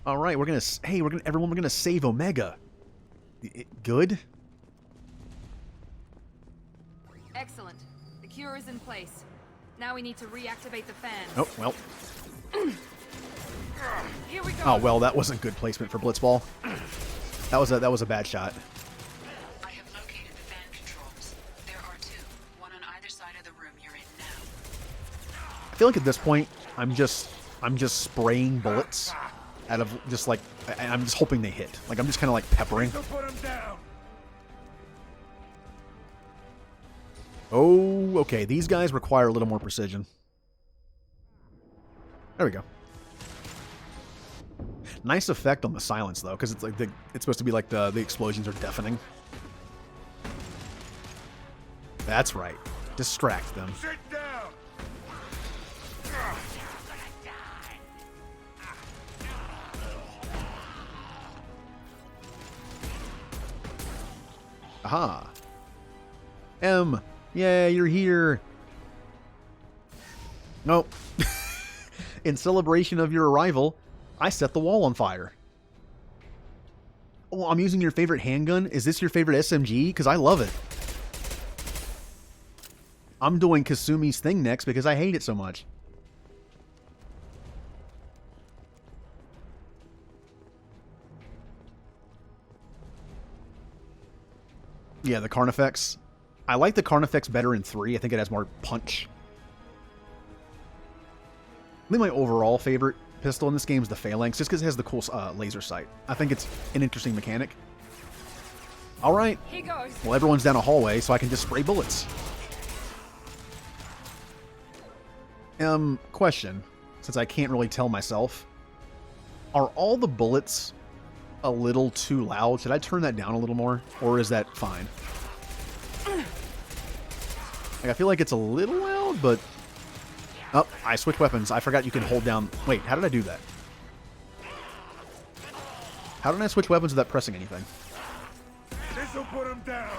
All right, hey, everyone, we're gonna save Omega. Good? Excellent. The cure is in place. Now we need to reactivate the fans. Oh, well. Here we go. Oh, well, that wasn't good placement for Blitzball. That was a bad shot. I have located the fan controls. There are two, one on either side of the room you're in now. I feel like at this point, I'm just spraying bullets out of just like, and I'm just hoping they hit. Like, I'm just kind of like peppering. Oh, okay. These guys require a little more precision. There we go. Nice effect on the silence though, because it's like it's supposed to be like the explosions are deafening. That's right. Distract them. Sit down. Aha. M. Yeah, you're here. Nope. In celebration of your arrival, I set the wall on fire. Oh, I'm using your favorite handgun? Is this your favorite SMG? Because I love it. I'm doing Kasumi's thing next because I hate it so much. Yeah, the Carnifex. I like the Carnifex better in 3. I think it has more punch. I think my overall favorite pistol in this game is the Phalanx, just because it has the cool laser sight. I think it's an interesting mechanic. Alright. Here goes. Well, everyone's down a hallway, so I can just spray bullets. Question. Since I can't really tell myself. Are all the bullets a little too loud? Should I turn that down a little more? Or is that fine? Like, I feel like it's a little loud, but... Oh, I switched weapons. I forgot you can hold down... Wait, how did I do that? How did I switch weapons without pressing anything? This'll put him down.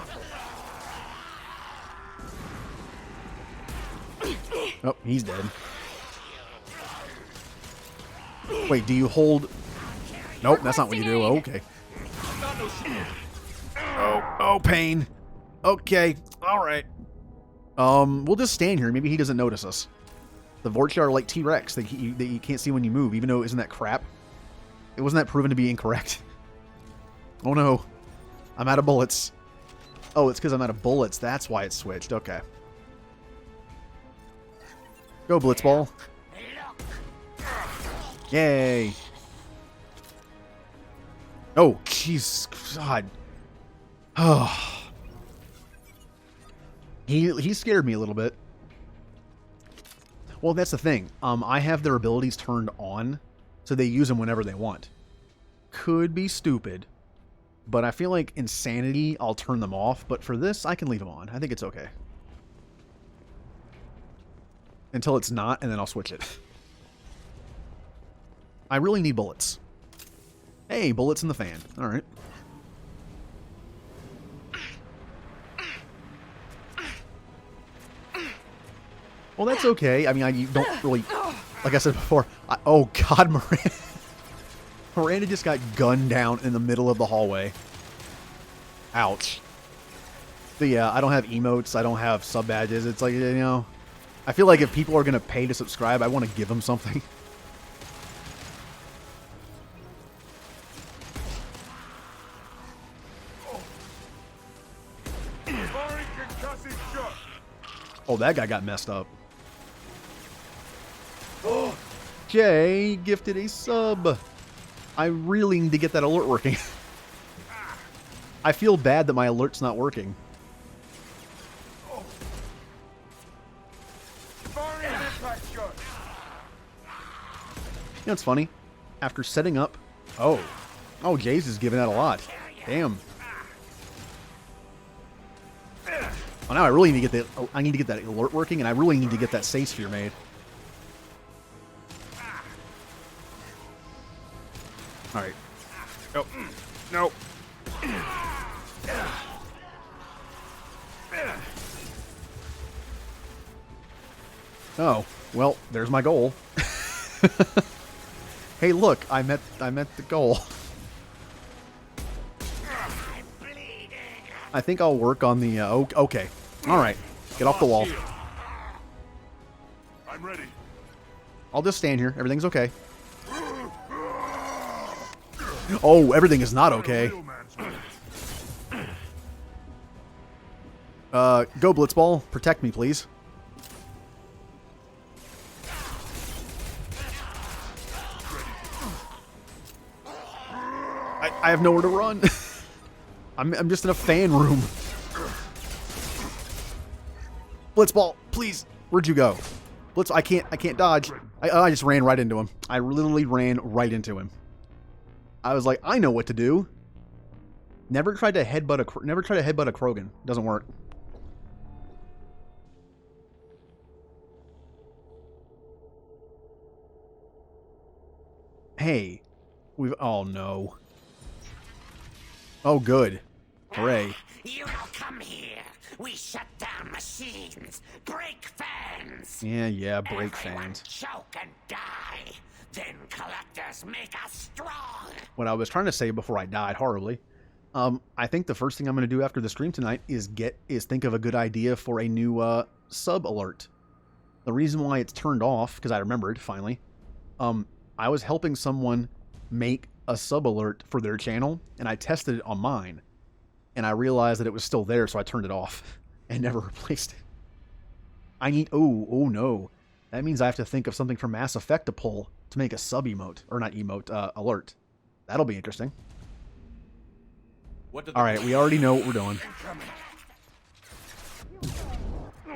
Oh, he's dead. Wait, do you hold... Nope, that's not what you do. Oh, okay. Oh, pain. Okay, alright. We'll just stand here. Maybe he doesn't notice us. The Vorcha are like T-Rex that you can't see when you move, even though isn't that crap? It wasn't that proven to be incorrect? Oh no. I'm out of bullets. Oh, it's because I'm out of bullets. That's why it switched. Okay. Go, Blitzball. Yay. Oh, jeez. God. Oh. He scared me a little bit. Well, that's the thing. I have their abilities turned on, so they use them whenever they want. Could be stupid, but I feel like Insanity, I'll turn them off, but for this, I can leave them on. I think it's okay. Until it's not, and then I'll switch it. I really need bullets. Hey, bullets in the fan. Alright. Well, that's okay. I mean, you don't really... Like I said before... oh, God, Miranda... Miranda just got gunned down in the middle of the hallway. Ouch. But yeah, I don't have emotes. I don't have sub-badges. It's like, you know... I feel like if people are going to pay to subscribe, I want to give them something. Oh, that guy got messed up. Jay gifted a sub. I really need to get that alert working. I feel bad that my alert's not working. You know what's funny? After setting up... Oh, Jay's is giving out a lot. Damn. Well, now I really need to get that. I need to get that alert working, and I really need to get that safe sphere made. All right. Oh no. Oh well, there's my goal. Hey, look, I met the goal. I think I'll work on the, okay. All right. Get off the wall. I'm ready. I'll just stand here. Everything's okay. Oh, everything is not okay. Real man's work. Go Blitzball. Protect me, please. I have nowhere to run. I'm just in a fan room. Blitzball, please. Where'd you go? Blitz, I can't dodge. I just ran right into him. I literally ran right into him. I was like, I know what to do. Never tried to headbutt a Krogan. Doesn't work. Hey, oh no. Oh good. Hooray. You will come here. We shut down machines, break fans. Yeah, break Everyone fans. choke and die. Then collectors make us strong. What I was trying to say before I died horribly. I think the first thing I'm going to do after the stream tonight is think of a good idea for a new sub alert. The reason why it's turned off, because I remembered finally, I was helping someone make a sub alert for their channel, and I tested it on mine, and I realized that it was still there, so I turned it off and never replaced it. I need, oh no, that means I have to think of something from Mass Effect to pull to make a sub emote, or not emote, alert. That'll be interesting. All right, we already know what we're doing. All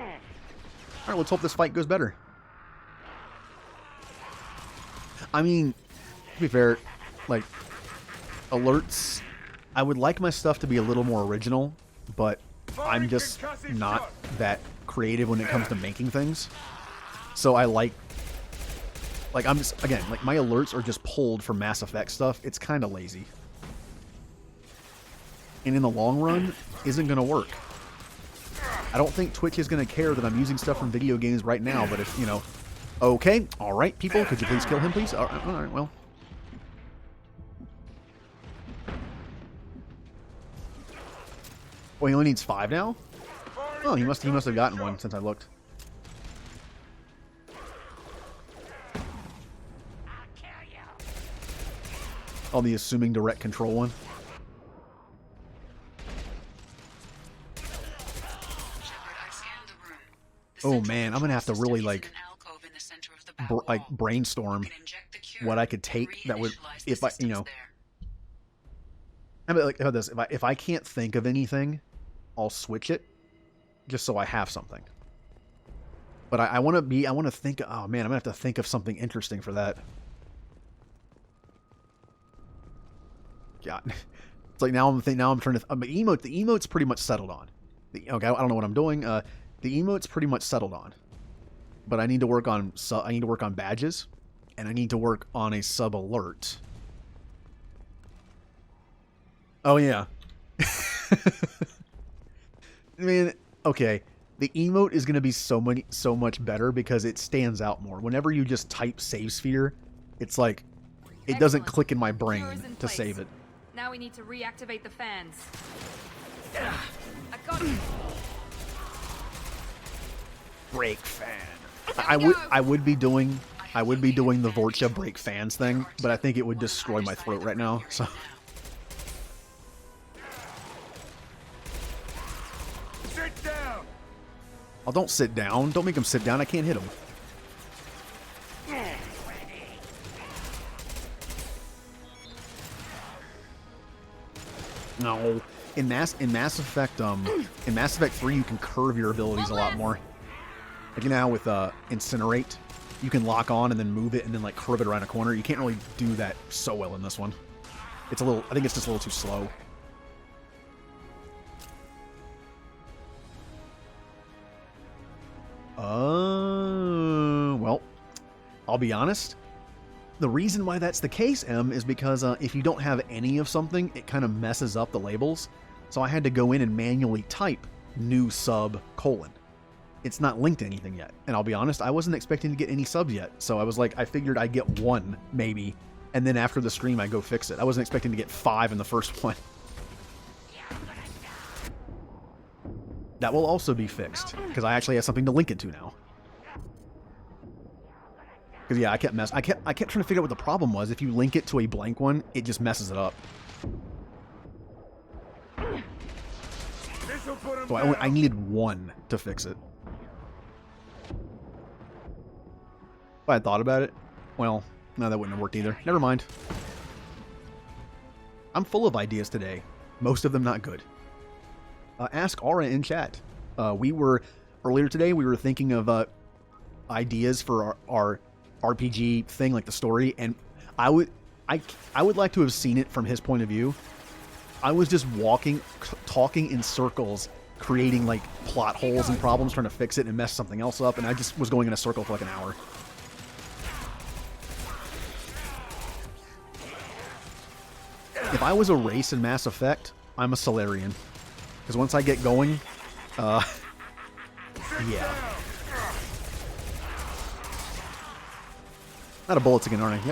right, let's hope this fight goes better. I mean, to be fair, like, alerts, I would like my stuff to be a little more original, but I'm just not that creative when it comes to making things. So I like I'm just, again, like, my alerts are just pulled from Mass Effect stuff. It's kind of lazy. And in the long run, isn't going to work. I don't think Twitch is going to care that I'm using stuff from video games right now, but if, you know... Okay, alright, people, could you please kill him, please? Alright, well... Oh, he only needs 5 now? Oh, he must have gotten one since I looked. Oh, the assuming direct control one. Oh man, I'm gonna have to really brainstorm what I could take that would, if I, you know, I mean, like, how about this? If I can't think of anything, I'll switch it, just so I have something. But I want to think. Oh man, I'm gonna have to think of something interesting for that. God, it's like now I'm trying to. The emote's pretty much settled on. Okay, I don't know what I'm doing. The emote's pretty much settled on, but I need to work on badges, and I need to work on a sub alert. Oh yeah. I mean, okay. The emote is going to be so much better because it stands out more. Whenever you just type save sphere, it's like it doesn't click in my brain to save it. Now we need to reactivate the fans. I got it. Break fan. I would be doing the Vorcha break fans thing, but I think it would destroy my throat right now. So. Sit down. Oh, don't sit down. Don't make him sit down. I can't hit him. No. In Mass Effect 3, you can curve your abilities a lot more. Like now with Incinerate, you can lock on and then move it and then like curve it around a corner. You can't really do that so well in this one. It's a little. I think it's just a little too slow. Well, I'll be honest. The reason why that's the case, Em, is because if you don't have any of something, it kind of messes up the labels. So I had to go in and manually type new sub : It's not linked to anything yet. And I'll be honest, I wasn't expecting to get any subs yet. So I was like, I figured I'd get one, maybe, and then after the stream I go fix it. I wasn't expecting to get 5 in the first one. That will also be fixed, because I actually have something to link it to now. Because yeah, I kept trying to figure out what the problem was. If you link it to a blank one, it just messes it up. So I needed 1 to fix it. If I had thought about it, well, no, that wouldn't have worked either. Never mind. I'm full of ideas today. Most of them not good. Ask Aura in chat. Earlier today, we were thinking of ideas for our RPG thing, like the story, and I would like to have seen it from his point of view. I was just talking in circles, creating like plot holes and problems, trying to fix it and mess something else up, and I just was going in a circle for like an hour. If I was a race in Mass Effect, I'm a Solarian. Because once I get going, yeah. Out of bullets again, aren't I?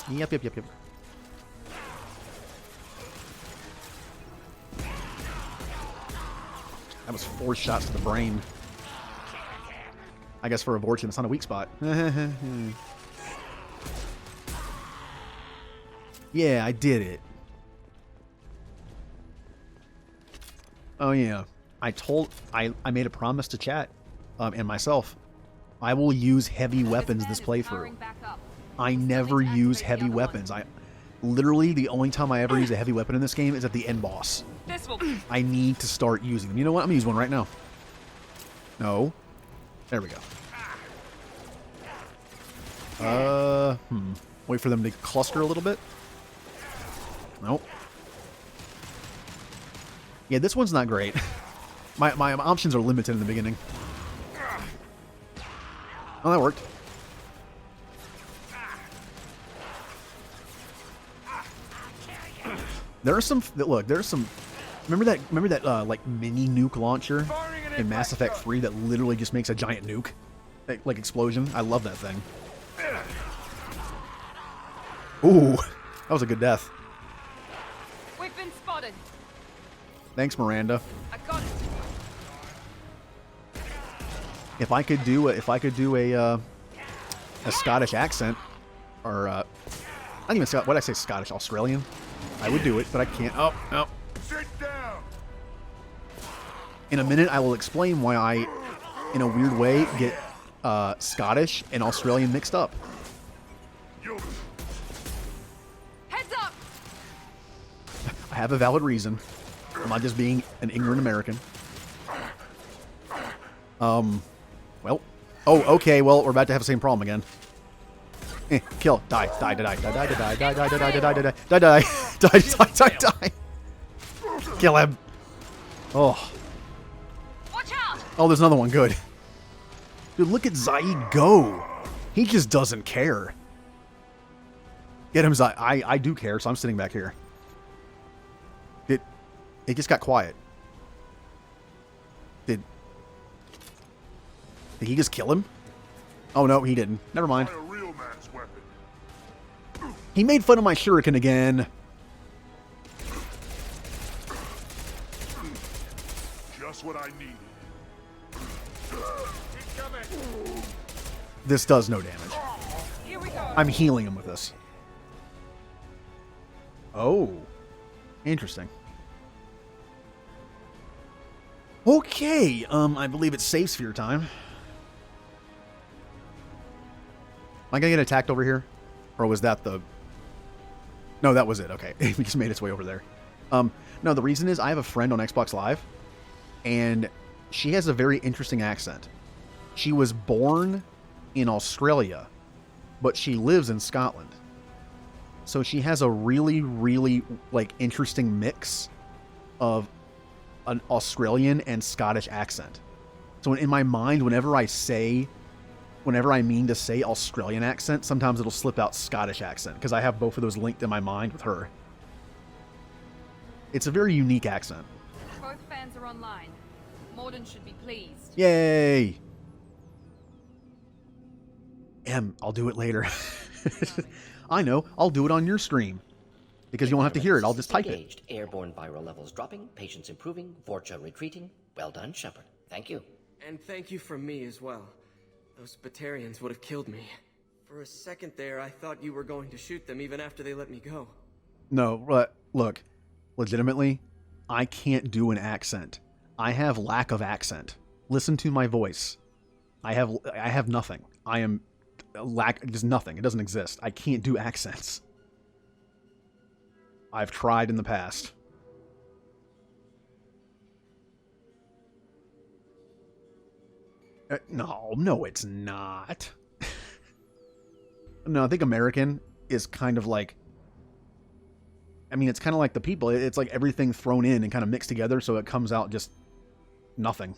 Yep. Yep. That was 4 shots to the brain. I guess for a Vorchin, it's not a weak spot. Yeah, I did it. Oh yeah, I made a promise to chat and myself. I will use heavy weapons this playthrough. I never use heavy weapons. Literally the only time I ever use a heavy weapon in this game is at the end boss. I need to start using them. You know what? I'm gonna use one right now. No. There we go. Wait for them to cluster a little bit. Nope. Yeah, this one's not great. My options are limited in the beginning. Oh, that worked. There are some. Look, there's some. Remember that like mini nuke launcher in Mass Effect 3 that literally just makes a giant nuke, like explosion. I love that thing. Ooh, that was a good death. We've been spotted. Thanks, Miranda. I got it. If I could do a Scottish accent, or not even Scottish. What did I say? Scottish, Australian. I would do it, but I can't. Oh, no. Sit down. In a minute, I will explain why I, in a weird way, get Scottish and Australian mixed up. Heads up. I have a valid reason. I'm not just being an ignorant American. Well. Oh, okay, well, we're about to have the same problem again. Kill. Die. Kill him. Oh. Watch out. Oh, there's another one. Good. Dude, look at Zaid go. He just doesn't care. Get him, Zaid. I do care, so I'm sitting back here. It just got quiet. Did he just kill him? Oh, no, he didn't. Never mind. A real man's weapon. He made fun of my shuriken again. Just what I needed. This does no damage. Here we go. I'm healing him with this. Oh. Interesting. Okay, I believe it's save sphere time. Am I gonna get attacked over here? Or was that the... No, that was it. Okay, it just made its way over there. No, the reason is I have a friend on Xbox Live, and she has a very interesting accent. She was born in Australia, but she lives in Scotland. So she has a really, really, like, interesting mix of an Australian and Scottish accent. So in my mind, whenever I mean to say Australian accent, sometimes it'll slip out Scottish accent, because I have both of those linked in my mind with her. It's a very unique accent. Both fans are online. Morden should be pleased. Yay! I'll do it later. I know. I'll do it on your stream. Because you won't have to hear it. I'll just type it. Engaged. Airborne viral levels dropping. Patients improving. Vorcha retreating. Well done, Shepard. Thank you. And thank you from me as well. Those Batarians would have killed me. For a second there, I thought you were going to shoot them even after they let me go. No, look. Legitimately, I can't do an accent. I have lack of accent. Listen to my voice. I have nothing. I am just nothing. It doesn't exist. I can't do accents. I've tried in the past. No, it's not. No, I think American is kind of like... I mean, it's kind of like the people. It's like everything thrown in and kind of mixed together, so it comes out just nothing.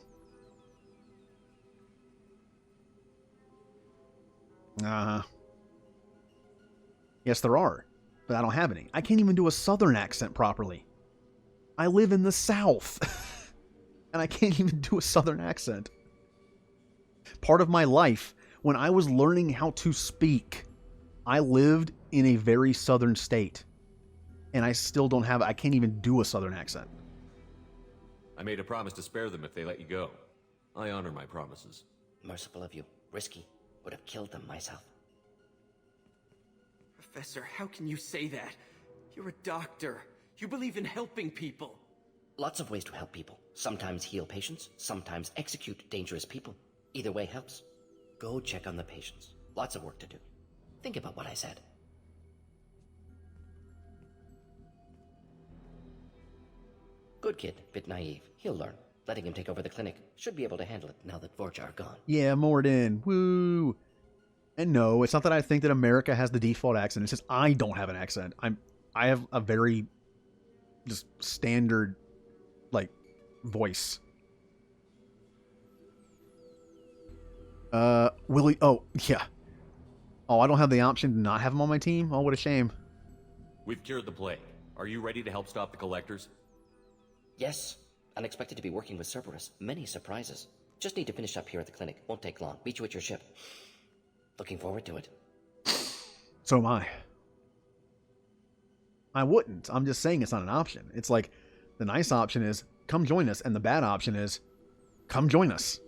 Yes, there are, but I don't have any. I can't even do a Southern accent properly. I live in the South, and I can't even do a Southern accent. Part of my life, when I was learning how to speak, I lived in a very Southern state, and I still don't have, I can't even do a Southern accent. I made a promise to spare them if they let you go. I honor my promises. Merciful of you. Risky. Would have killed them myself. Professor, how can you say that? You're a doctor. You believe in helping people. Lots of ways to help people. Sometimes heal patients, sometimes execute dangerous people. Either way helps. Go check on the patients. Lots of work to do. Think about what I said. Good kid, bit naive. He'll learn. Letting him take over the clinic. Should be able to handle it now that Vorcha are gone. Yeah, Morden. Woo! And no, it's not that I think that America has the default accent. It's just I don't have an accent. I have a very just standard like voice. Willie. Oh, yeah. Oh, I don't have the option to not have him on my team? Oh, what a shame. We've cured the plague. Are you ready to help stop the collectors? Yes. Unexpected to be working with Cerberus. Many surprises. Just need to finish up here at the clinic. Won't take long. Meet you at your ship. Looking forward to it. So am I. I wouldn't. I'm just saying it's not an option. It's like, the nice option is, come join us, and the bad option is, come join us.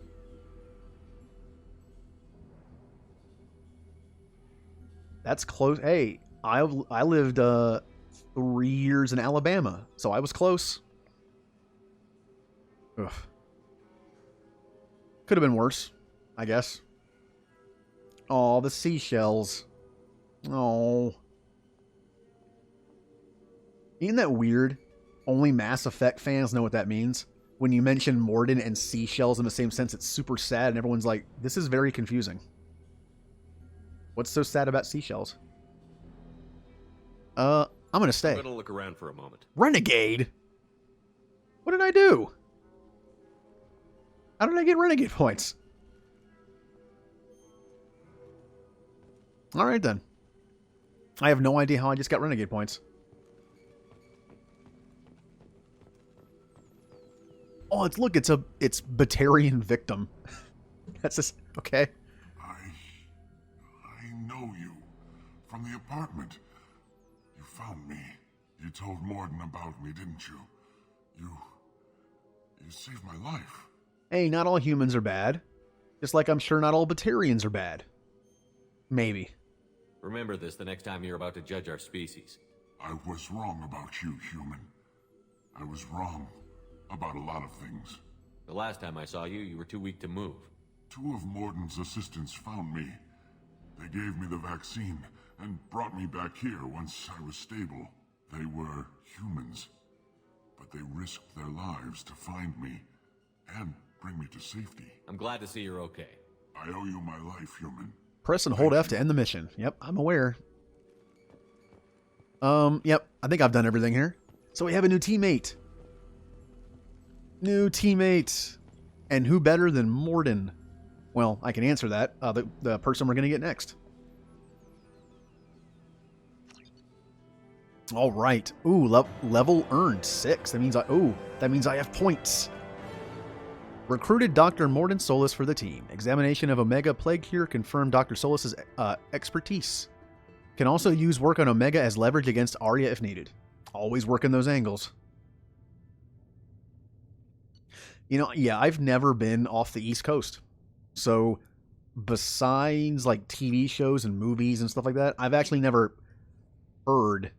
That's close. Hey, I lived 3 years in Alabama, so I was close. Ugh. Could have been worse, I guess. Oh, the seashells. Oh. Isn't that weird? Only Mass Effect fans know what that means. When you mention Morden and seashells in the same sense, it's super sad, and everyone's like, this is very confusing. What's so sad about seashells? I'm gonna stay. I'm gonna look around for a moment. Renegade? What did I do? How did I get renegade points? Alright then. I have no idea how I just got renegade points. Oh, it's Batarian victim. That's just okay. I know you. From the apartment. You found me. You told Morden about me, didn't you? You saved my life. Hey, not all humans are bad. Just like I'm sure not all Batarians are bad. Maybe. Remember this the next time you're about to judge our species. I was wrong about you, human. I was wrong about a lot of things. The last time I saw you, you were too weak to move. 2 of Morden's assistants found me. They gave me the vaccine and brought me back here once I was stable. They were humans, but they risked their lives to find me and bring me to safety. I'm glad to see you're okay. I owe you my life, human. Press and hold F to end the mission. Yep, I'm aware. Yep, I think I've done everything here. So we have a new teammate. New teammate. And who better than Morden? Well, I can answer that. The person we're going to get next. All right. Ooh, level earned 6. That means I have points. Recruited Dr. Morden Solis for the team. Examination of Omega Plague Cure confirmed Dr. Solis's expertise. Can also use work on Omega as leverage against Arya if needed. Always working those angles. You know, yeah, I've never been off the East Coast. So, besides like TV shows and movies and stuff like that, I've actually never heard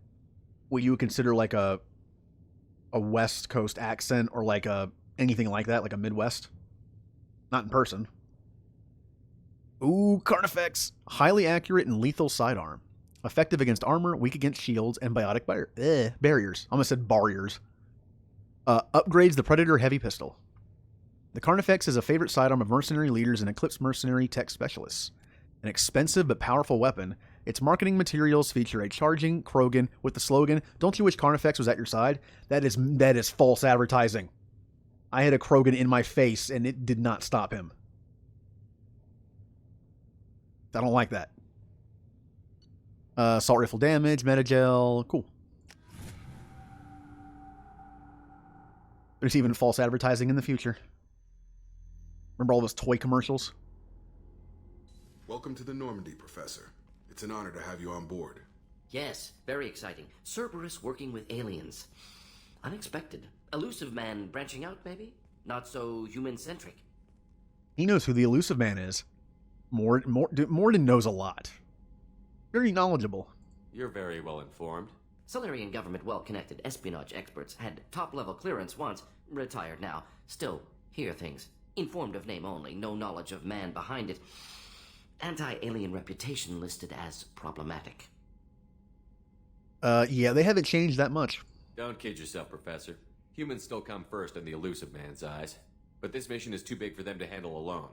what you would consider like a West Coast accent or like anything like that, like a Midwest. Not in person. Ooh, Carnifex. Highly accurate and lethal sidearm. Effective against armor, weak against shields, and biotic barriers. I almost said barriers. Upgrades the Predator heavy pistol. The Carnifex is a favorite sidearm of mercenary leaders and Eclipse mercenary tech specialists. An expensive but powerful weapon, its marketing materials feature a charging Krogan with the slogan, "Don't you wish Carnifex was at your side?" That is false advertising. I had a Krogan in my face and it did not stop him. I don't like that. Assault rifle damage, metagel, cool. There's even false advertising in the future. Remember all those toy commercials? Welcome to the Normandy, Professor. It's an honor to have you on board. Yes, very exciting. Cerberus working with aliens. Unexpected. Elusive man branching out, maybe? Not so human-centric. He knows who the elusive man is. Morden knows a lot. Very knowledgeable. You're very well informed. Solarian government well-connected espionage experts had top-level clearance once, retired now. Still, hear things. Informed of name only, no knowledge of man behind it. Anti-alien reputation listed as problematic. Yeah, they haven't changed that much. Don't kid yourself, Professor. Humans still come first in the elusive man's eyes. But this mission is too big for them to handle alone.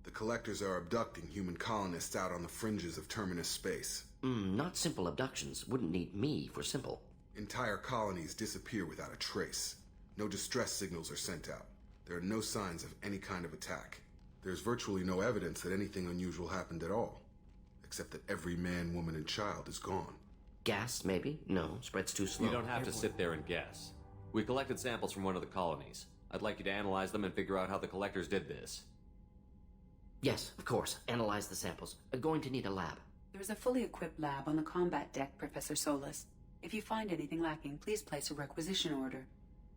The Collectors are abducting human colonists out on the fringes of Terminus space. Not simple abductions. Wouldn't need me for simple. Entire colonies disappear without a trace. No distress signals are sent out. There are no signs of any kind of attack. There's virtually no evidence that anything unusual happened at all. Except that every man, woman, and child is gone. Gas, maybe? No, spreads too slow. You don't have to sit there and guess. We collected samples from one of the colonies. I'd like you to analyze them and figure out how the Collectors did this. Yes, of course. Analyze the samples. Going to need a lab. There's a fully equipped lab on the combat deck, Professor Solis. If you find anything lacking, please place a requisition order.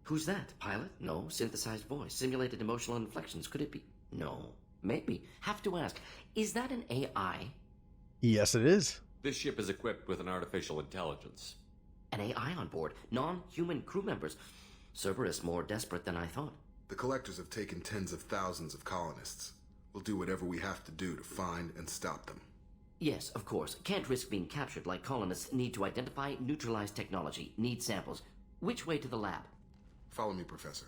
Who's that? Pilot? No. Synthesized voice. Simulated emotional inflections. Could it be? No. Maybe. Have to ask. Is that an AI? Yes, it is. This ship is equipped with an artificial intelligence. An AI on board. Non-human crew members. Cerberus more desperate than I thought. The Collectors have taken tens of thousands of colonists. We'll do whatever we have to do to find and stop them. Yes, of course. Can't risk being captured like colonists need to identify, neutralize technology, need samples. Which way to the lab? Follow me, Professor.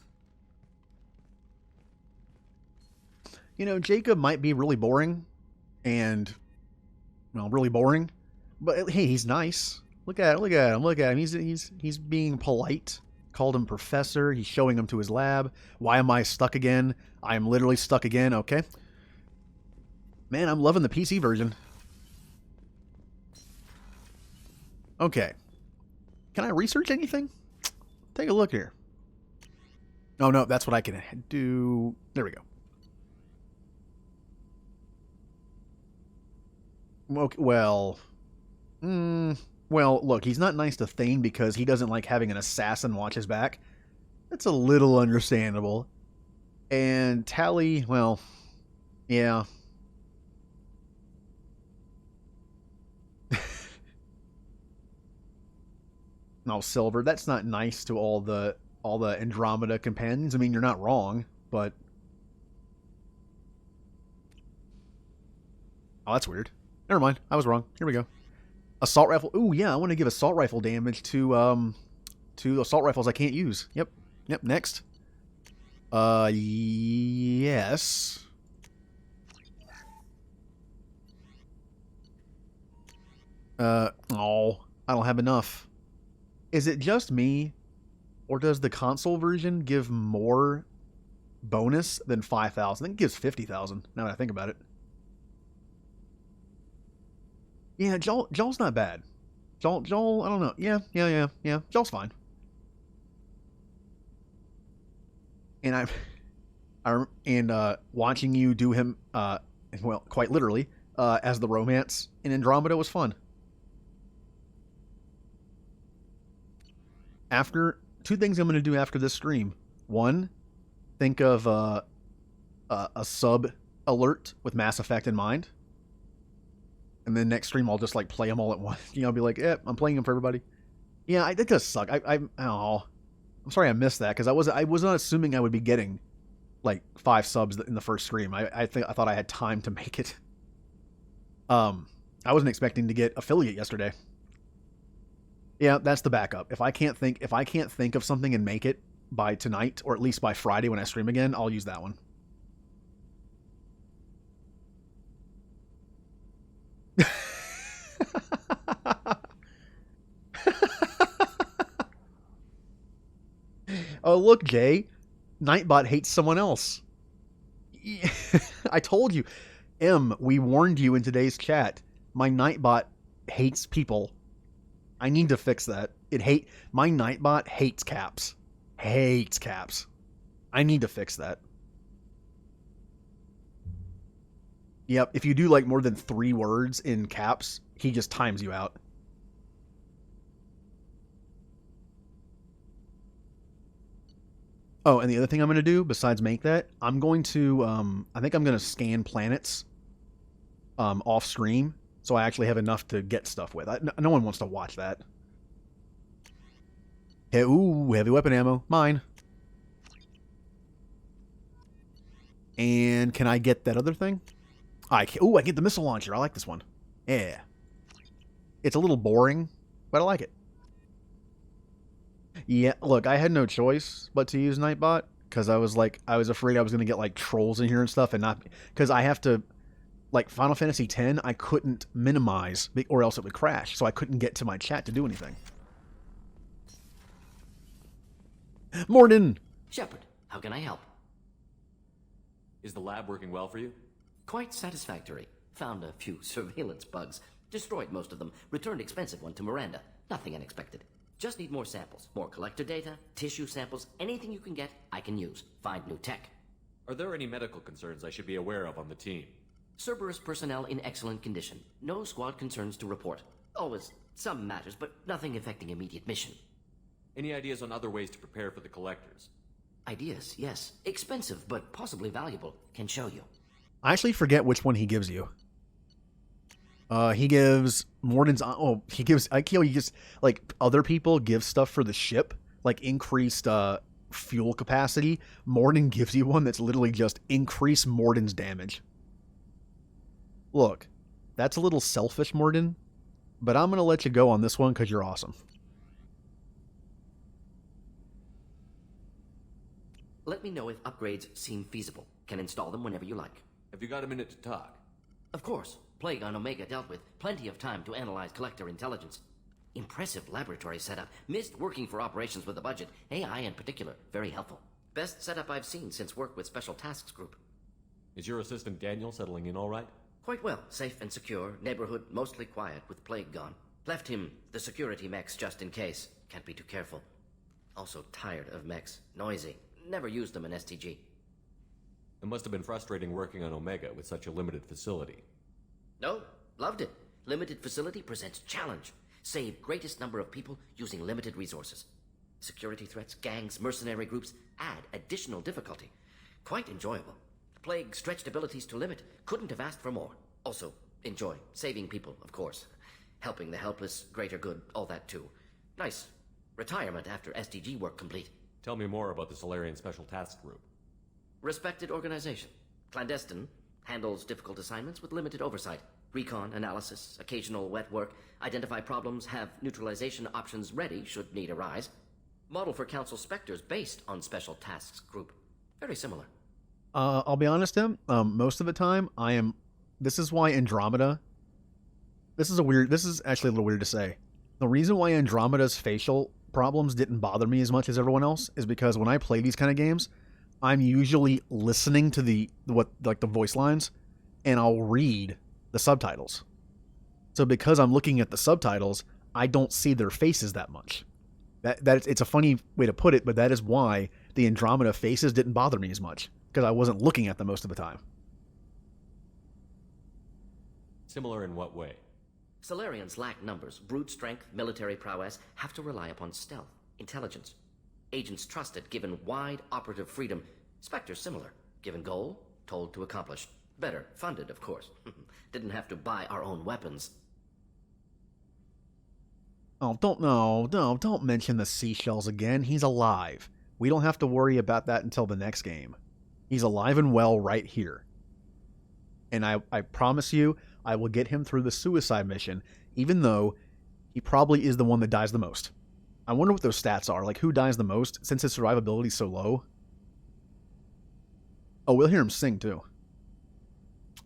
You know, Jacob might be really boring and, well, really boring, but hey, he's nice. Look at him. He's being polite. Called him Professor. He's showing him to his lab. Why am I stuck again? I am literally stuck again. Okay. Man, I'm loving the PC version. Okay. Can I research anything? Take a look here. Oh, no, that's what I can do. There we go. Okay, well, look, he's not nice to Thane because he doesn't like having an assassin watch his back. That's a little understandable. And Tally, well, yeah. No, Silver, that's not nice to all the Andromeda companions. I mean, you're not wrong, but oh, that's weird. Never mind, I was wrong. Here we go. Assault rifle. Ooh, yeah, I want to give assault rifle damage to assault rifles I can't use. Yep. Next. Yes. Oh, I don't have enough. Is it just me, or does the console version give more bonus than 5,000? I think it gives 50,000, now that I think about it. Yeah, Joel's not bad. Joel, I don't know. Yeah. Joel's fine. And watching you do him, well, quite literally, as the romance in Andromeda was fun. after two things I'm going to do after this stream. One, think of a sub alert with Mass Effect in mind. And then next stream, I'll just like play them all at once. I'll be like, I'm playing them for everybody. Yeah, it does suck. I'm sorry I missed that because I was not assuming I would be getting like 5 subs in the first stream. I thought I had time to make it. I wasn't expecting to get affiliate yesterday. Yeah, that's the backup. If I can't think of something and make it by tonight, or at least by Friday when I stream again, I'll use that one. Oh, look, Jay. Nightbot hates someone else. I told you. We warned you in today's chat. My Nightbot hates people. I need to fix that. My Nightbot hates caps. Hates caps. I need to fix that. Yep, if you do like more than 3 words in caps, he just times you out. Oh, and the other thing I'm going to do, besides make that, I'm going to, I think I'm going to scan planets off stream, so I actually have enough to get stuff with. No one wants to watch that. Hey, ooh, heavy weapon ammo. Mine. And can I get that other thing? I get the missile launcher. I like this one. Yeah. It's a little boring, but I like it. Yeah, look, I had no choice but to use Nightbot because I was afraid I was going to get like trolls in here and stuff, and not because I have to, like Final Fantasy X, I couldn't minimize or else it would crash, so I couldn't get to my chat to do anything. Morden! Shepard, how can I help? Is the lab working well for you? Quite satisfactory. Found a few surveillance bugs. Destroyed most of them. Returned expensive one to Miranda. Nothing unexpected. Just need more samples. More collector data, tissue samples, anything you can get, I can use. Find new tech. Are there any medical concerns I should be aware of on the team? Cerberus personnel in excellent condition. No squad concerns to report. Always some matters, but nothing affecting immediate mission. Any ideas on other ways to prepare for the collectors? Ideas, yes. Expensive, but possibly valuable. Can show you. I actually forget which one he gives you. He gives Morden's. Oh, he gives. He just like other people give stuff for the ship, like increased fuel capacity. Morden gives you one that's literally just increase Morden's damage. Look, that's a little selfish, Morden, but I'm gonna let you go on this one because you're awesome. Let me know if upgrades seem feasible. Can install them whenever you like. Have you got a minute to talk? Of course. Plague on Omega dealt with. Plenty of time to analyze collector intelligence. Impressive laboratory setup. Missed working for operations with a budget. AI in particular. Very helpful. Best setup I've seen since work with Special Tasks Group. Is your assistant Daniel settling in all right? Quite well. Safe and secure. Neighborhood mostly quiet with Plague gone. Left him the security mechs just in case. Can't be too careful. Also tired of mechs. Noisy. Never used them in STG. It must have been frustrating working on Omega with such a limited facility. No, loved it. Limited facility presents challenge. Save greatest number of people using limited resources. Security threats, gangs, mercenary groups add additional difficulty. Quite enjoyable. Plague stretched abilities to limit. Couldn't have asked for more. Also, enjoy. Saving people, of course. Helping the helpless, greater good, all that too. Nice. Retirement after STG work complete. Tell me more about the Solarian Special Task Group. Respected organization. Clandestine. Handles difficult assignments with limited oversight. Recon, analysis, occasional wet work. Identify problems, have neutralization options ready should need arise. Model for Council Spectres based on Special Tasks Group. Very similar. I'll be honest, Tim. Most of the time, this is why Andromeda... This is actually a little weird to say. The reason why Andromeda's facial problems didn't bother me as much as everyone else is because when I play these kind of games, I'm usually listening to the voice lines, and I'll read the subtitles. So because I'm looking at the subtitles, I don't see their faces that much. It's a funny way to put it, but that is why the Andromeda faces didn't bother me as much, because I wasn't looking at them most of the time. Similar in what way? Solarians lack numbers, brute strength, military prowess, have to rely upon stealth. Intelligence. Agents trusted, given wide operative freedom. Spectre similar. Given goal, told to accomplish. Better funded, of course. Didn't have to buy our own weapons. Oh, don't mention the seashells again. He's alive. We don't have to worry about that until the next game. He's alive and well right here. And I promise you, I will get him through the suicide mission, even though he probably is the one that dies the most. I wonder what those stats are. Like, who dies the most, since his survivability is so low? Oh, we'll hear him sing, too.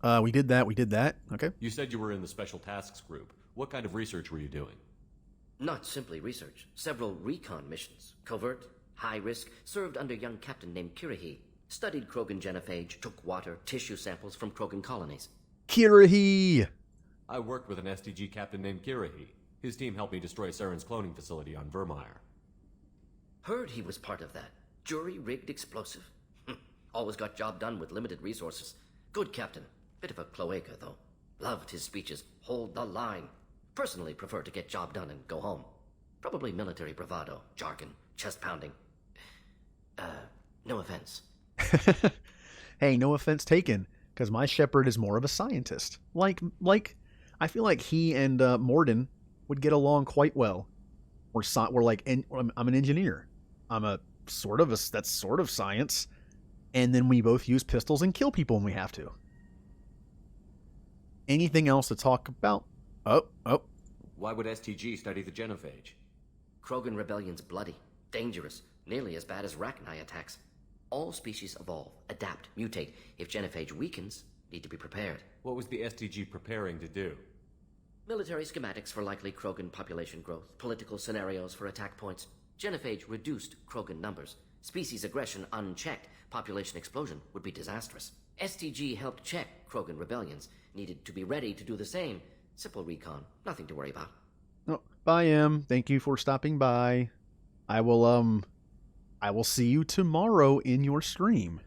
We did that. Okay. You said you were in the Special Tasks Group. What kind of research were you doing? Not simply research. Several recon missions. Covert, high risk, served under a young captain named Kirahi. Studied Krogan genophage, took water, tissue samples from Krogan colonies. Kirahi! I worked with an STG captain named Kirahi. His team helped me destroy Saren's cloning facility on Vermeer. Heard he was part of that. Jury-rigged explosive. Always got job done with limited resources. Good captain. Bit of a cloaca, though. Loved his speeches. Hold the line. Personally prefer to get job done and go home. Probably military bravado, jargon, chest pounding. No offense. Hey, no offense taken, because my Shepard is more of a scientist. Like, I feel like he and Morden would get along quite well. I'm an engineer. I'm that's sort of science. And then we both use pistols and kill people when we have to. Anything else to talk about? Oh. Why would STG study the genophage? Krogan rebellion's bloody, dangerous, nearly as bad as Rachni attacks. All species evolve, adapt, mutate. If genophage weakens, need to be prepared. What was the STG preparing to do? Military schematics for likely Krogan population growth, political scenarios for attack points. Genophage reduced Krogan numbers. Species aggression unchecked, population explosion would be disastrous. STG helped check Krogan rebellions, needed to be ready to do the same. Simple recon, nothing to worry about. Oh, bye, Em. Thank you for stopping by. I will see you tomorrow in your stream.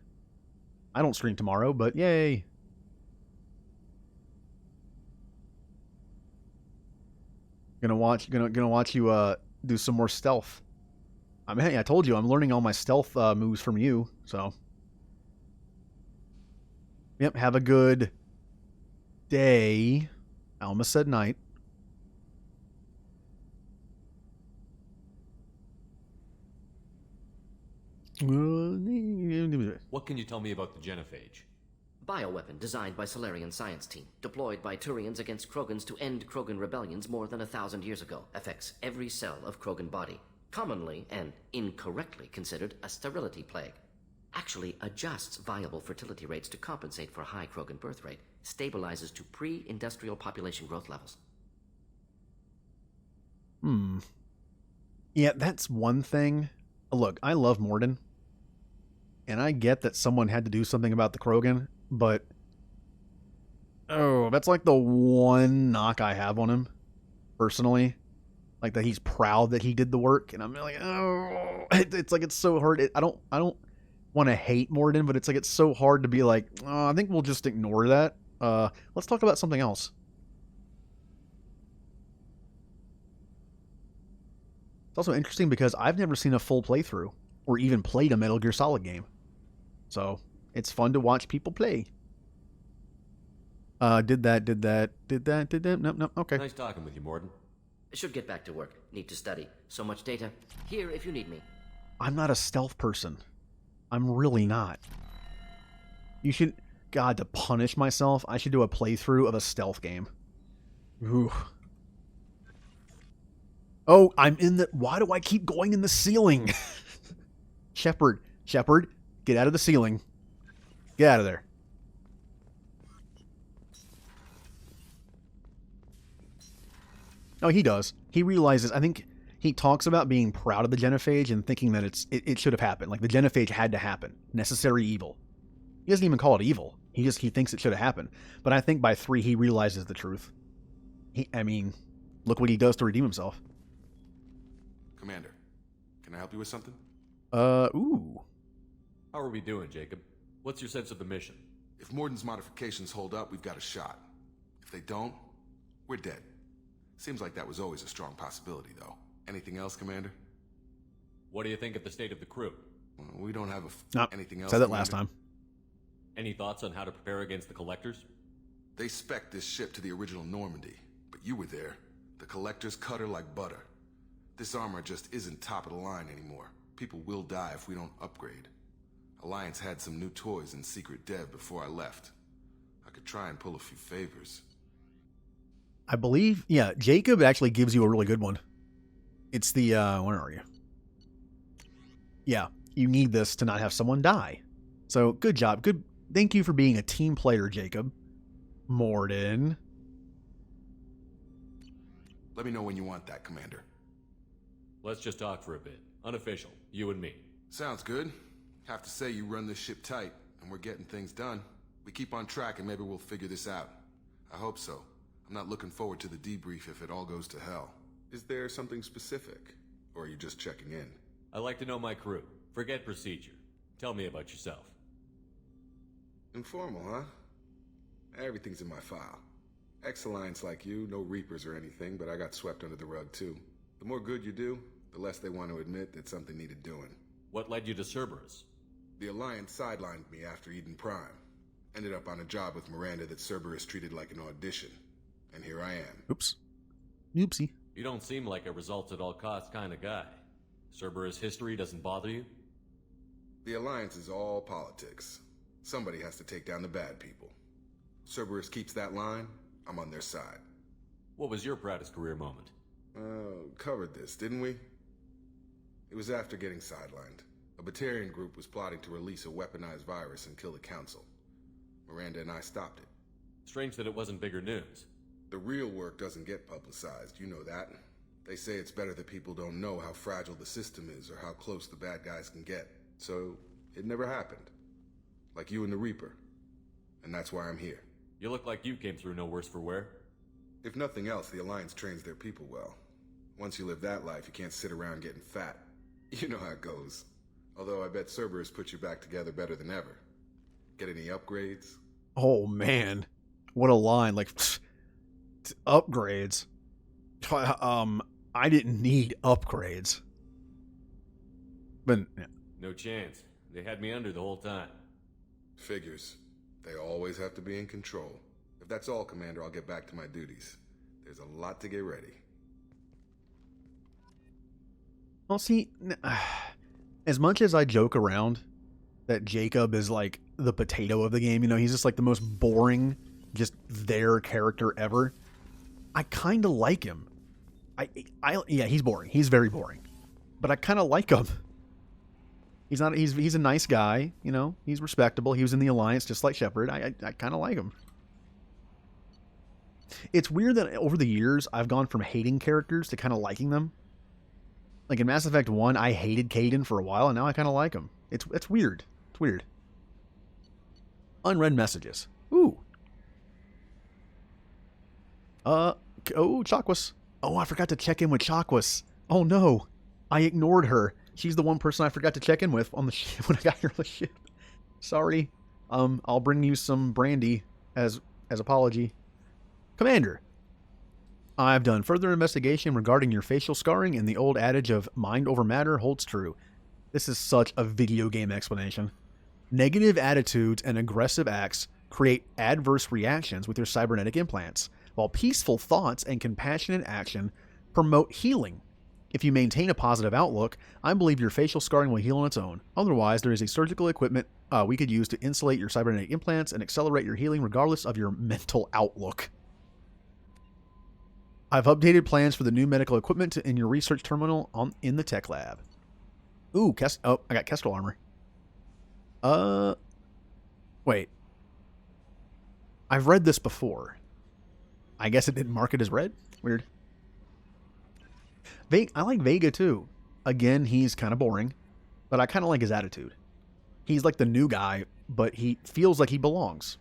I don't stream tomorrow, but yay. Gonna watch you do some more stealth. Hey, I told you I'm learning all my stealth moves from you, so. Yep, have a good day. I almost said night. What can you tell me about the genophage? Bioweapon designed by Solarian science team, deployed by Turians against Krogans to end Krogan rebellions more than 1,000 years ago. Affects every cell of Krogan body. Commonly and incorrectly considered a sterility plague. Actually adjusts viable fertility rates to compensate for high Krogan birth rate. Stabilizes to pre-industrial population growth levels. Yeah, that's one thing. Look, I love Morden. And I get that someone had to do something about the Krogan, but that's like the one knock I have on him, personally. Like that he's proud that he did the work, and I'm like, it's like it's so hard. I don't want to hate Morden, but it's like it's so hard to be like, I think we'll just ignore that. Let's talk about something else. It's also interesting because I've never seen a full playthrough or even played a Metal Gear Solid game. So it's fun to watch people play. Did that. Nope, okay. Nice talking with you, Morden. Should get back to work. Need to study. So much data. Here if you need me. I'm not a stealth person. I'm really not. God, to punish myself, I should do a playthrough of a stealth game. Ooh. Oh, why do I keep going in the ceiling? Shepard, get out of the ceiling. Get out of there. Oh, he does. He realizes, I think he talks about being proud of the genophage and thinking that it should have happened. Like the genophage had to happen. Necessary evil. He doesn't even call it evil. He thinks it should have happened. But I think by 3 he realizes the truth. Look what he does to redeem himself. Commander, can I help you with something? Ooh. How are we doing, Jacob? What's your sense of the mission? If Morden's modifications hold up, we've got a shot. If they don't, we're dead. Seems like that was always a strong possibility, though. Anything else, Commander? What do you think of the state of the crew? Well, we don't have Nope. anything else. Said that last Commander. time. Any thoughts on how to prepare against the Collectors? They spec'd this ship to the original Normandy, but you were there. The Collectors cut her like butter. This armor just isn't top of the line anymore. People will die if we don't upgrade. Alliance had some new toys in secret dev before I left. I could try and pull a few favors. I believe, yeah, Jacob actually gives you a really good one. It's the, where are you? Yeah, you need this to not have someone die. So, good job. Good. Thank you for being a team player, Jacob. Morden. Let me know when you want that, Commander. Let's just talk for a bit. Unofficial, you and me. Sounds good. Have to say you run this ship tight, and we're getting things done. We keep on track and maybe we'll figure this out. I hope so. I'm not looking forward to the debrief if it all goes to hell. Is there something specific? Or are you just checking in? I like to know my crew. Forget procedure. Tell me about yourself. Informal, huh? Everything's in my file. Ex-Alliance like you, no Reapers or anything, but I got swept under the rug too. The more good you do, the less they want to admit that something needed doing. What led you to Cerberus? The Alliance sidelined me after Eden Prime. Ended up on a job with Miranda that Cerberus treated like an audition. And here I am. Oops. Oopsie. You don't seem like a results-at-all-costs kind of guy. Cerberus history doesn't bother you? The Alliance is all politics. Somebody has to take down the bad people. Cerberus keeps that line, I'm on their side. What was your proudest career moment? Covered this, didn't we? It was after getting sidelined. A Batarian group was plotting to release a weaponized virus and kill the Council. Miranda and I stopped it. Strange that it wasn't bigger news. The real work doesn't get publicized, you know that. They say it's better that people don't know how fragile the system is or how close the bad guys can get. So, it never happened. Like you and the Reaper. And that's why I'm here. You look like you came through no worse for wear. If nothing else, the Alliance trains their people well. Once you live that life, you can't sit around getting fat. You know how it goes. Although I bet Cerberus put you back together better than ever. Get any upgrades? Oh, man. What a line. Like, upgrades. I didn't need upgrades. But, yeah. No chance. They had me under the whole time. Figures. They always have to be in control. If that's all, Commander, I'll get back to my duties. There's a lot to get ready. Well, see, as much as I joke around that Jacob is like the potato of the game, you know, he's just like the most boring, just there character ever. I kind of like him. Yeah, he's boring. He's very boring, but I kind of like him. He's not. He's a nice guy, you know. He's respectable. He was in the Alliance, just like Shepard. I kind of like him. It's weird that over the years I've gone from hating characters to kind of liking them. Like in Mass Effect 1, I hated Kaidan for a while, and now I kind of like him. It's weird. It's weird. Unread messages. Ooh. Oh, Chakwas. Oh, I forgot to check in with Chakwas. Oh no, I ignored her. She's the one person I forgot to check in with on the ship when I got here on the ship. Sorry. I'll bring you some brandy as apology. Commander, I've done further investigation regarding your facial scarring, and the old adage of mind over matter holds true. This is such a video game explanation. Negative attitudes and aggressive acts create adverse reactions with your cybernetic implants, while peaceful thoughts and compassionate action promote healing. If you maintain a positive outlook, I believe your facial scarring will heal on its own. Otherwise, there is a surgical equipment we could use to insulate your cybernetic implants and accelerate your healing regardless of your mental outlook. I've updated plans for the new medical equipment in your research terminal in the tech lab. Ooh, I got Kestrel armor. Wait. I've read this before. I guess it didn't mark it as red? Weird. I like Vega too. Again, he's kind of boring, but I kind of like his attitude. He's like the new guy, but he feels like he belongs.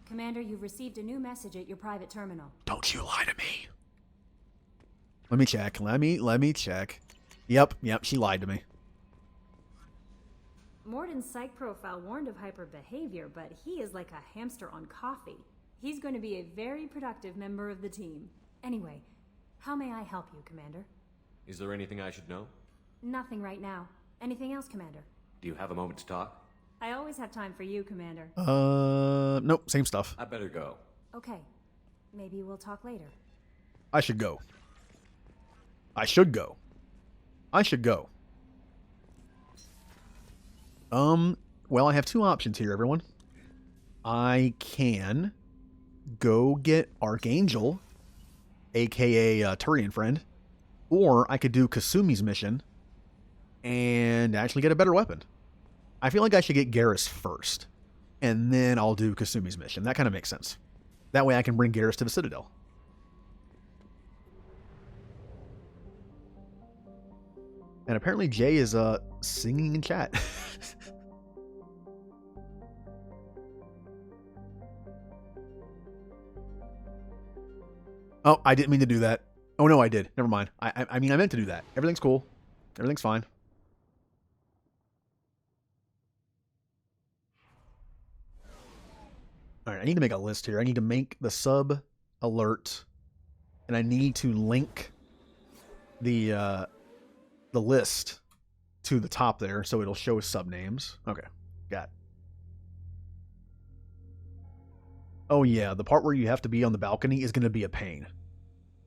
Commander, you've received a new message at your private terminal. Don't you lie to me. Let me check. Let me check. Yep, she lied to me. Morden's psych profile warned of hyper behavior, but he is like a hamster on coffee. He's going to be a very productive member of the team. Anyway, how may I help you, Commander? Is there anything I should know? Nothing right now. Anything else, Commander? Do you have a moment to talk? I always have time for you, Commander. Nope, same stuff. I better go. Okay. Maybe we'll talk later. I should go. I should go. I should go. Well, I have two options here, everyone. I can go get Archangel, aka Turian friend, or I could do Kasumi's mission and actually get a better weapon. I feel like I should get Garrus first, and then I'll do Kasumi's mission. That kind of makes sense. That way I can bring Garrus to the Citadel. And apparently Jay is singing in chat. Oh, I didn't mean to do that. Oh no, I did. Never mind. I mean, I meant to do that. Everything's cool. Everything's fine. All right, I need to make a list here. I need to make the sub alert, and I need to link the list to the top there, so it'll show sub names. Okay, got it. Oh yeah, the part where you have to be on the balcony is going to be a pain.